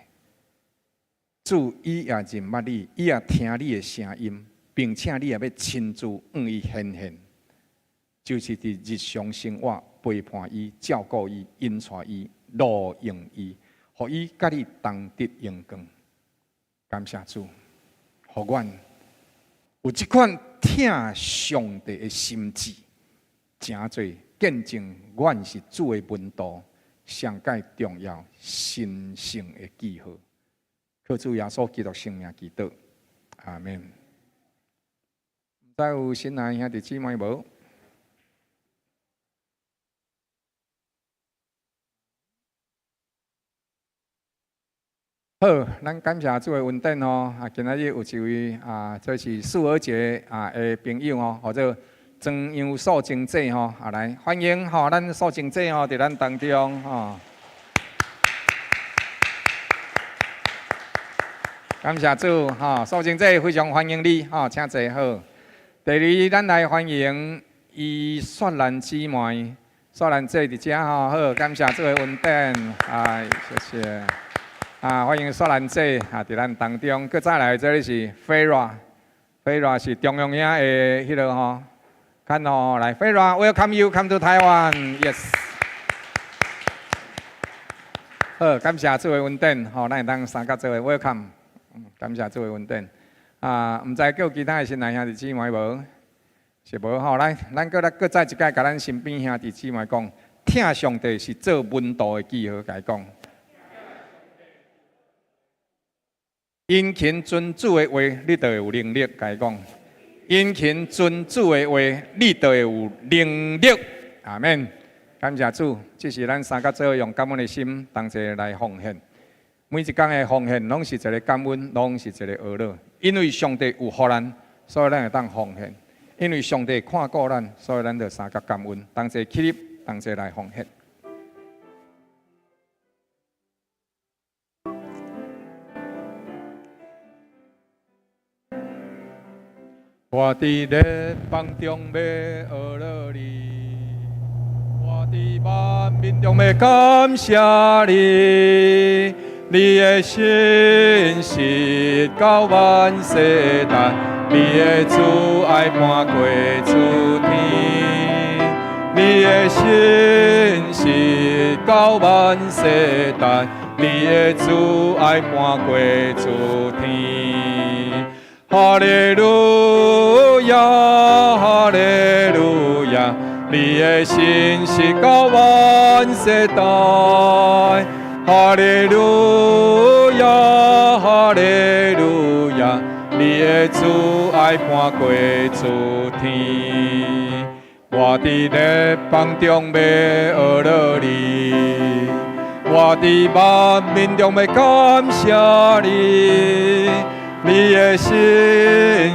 主伊也认捌你，伊也听你的声音，并且你也要亲自向伊显现，就是伫日常生活陪伴伊、照顾伊、引带伊、路用伊，互伊甲你同得荣光。感谢主，互阮有即款听上帝的心志，诚侪见证阮是主的门徒，上界重要神圣的记号。靠主耶稣基督圣名祈祷，阿门。毋知有新来兄弟姊妹无？好，咱感谢主的恩典哦。今仔日有一位这是素儿节的朋友哦，或者庄阳素经姐吼，来欢迎吼，咱素经姐吼，伫咱当中吼。感谢主吼，素经姐非常欢迎你吼，请坐好。第二，咱来欢迎伊雪兰姊妹，雪兰姐伫遮吼，好，感谢主的恩典，谢谢。欢迎雪兰姐伫咱当中，佮再来这里是 Farah 是中央遐的迄个吼，看哦，来 Farah，welcome you come to Taiwan，yes。好，感谢主的恩典，吼，咱会当三甲做伙 welcome， 感谢主的恩典。毋知叫其他的新来兄弟姊妹无？是无吼，来，咱佮再一届，甲咱身边兄弟姊妹讲，听上帝是做门徒的记号，甲伊讲。殷勤遵主的话，你就会有能力。甲伊讲，殷勤遵主的话，你就会有能力。阿免，感谢主，这是咱三甲做伙用感恩的心，同齐来奉献。每一天的奉献，拢是一个感恩，拢是一个娱乐。因为上帝有予咱，所以咱会当奉献；因为上帝看顾咱，所以咱就三甲感恩，同齐起立，同齐来奉献。我伫列邦中要学乐你，我伫万民中要感谢你，你的信实到万世代，你的慈爱伴过诸天，你的信实到万世代，你的慈爱伴过诸天。哈利路亚，哈利路亚，你的信实到万世代。哈利路亚，哈利路亚，你的慈爱伴过诸天。我伫列邦中要学乐你，我伫万民中要感谢你。你的信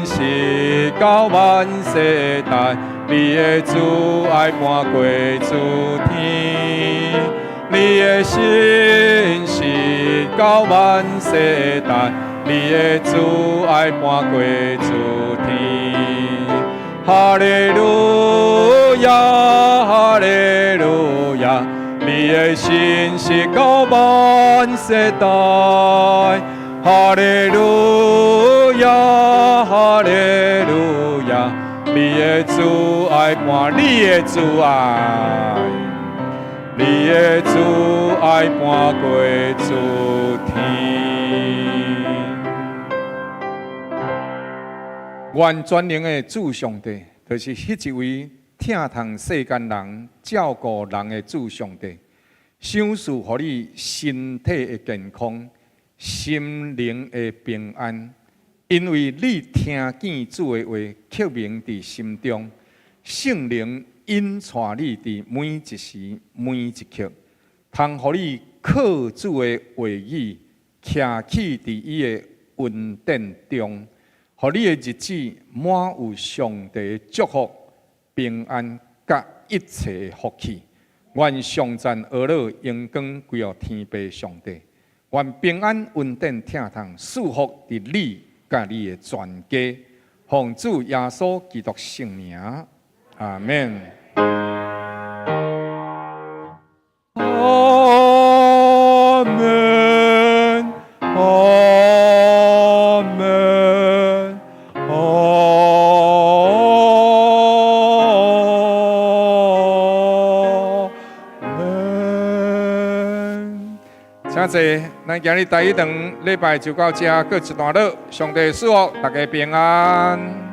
实到万世代，你的慈爱伴过诸天，你的信实到万世代，你的慈爱伴过诸天。哈利路亚，哈利路亚，你的信实到万世代。哈利路亚，哈利路亚，你的慈爱伴你的慈爱，你的慈爱伴过诸天。愿全能的主上帝，就是迄一位疼痛世间人、照顾人的主上帝，赏赐予你身体的健康。心灵的平安，因为你听见主的话，刻铭伫心中，圣灵引带你伫每一时每一刻，通互你靠主的话语，徛起伫伊的恩典中，互你的日子满有上帝的祝福、平安甲一切的福气。愿上赞而乐荣光归予天父上帝。愿平安稳定疼痛束缚伫你甲你的全家，奉主耶稣基督圣名，阿门。阿门，阿门，阿门。请感谢，咱今日第一堂礼拜就到这，过一段落。上帝赐福大家平安。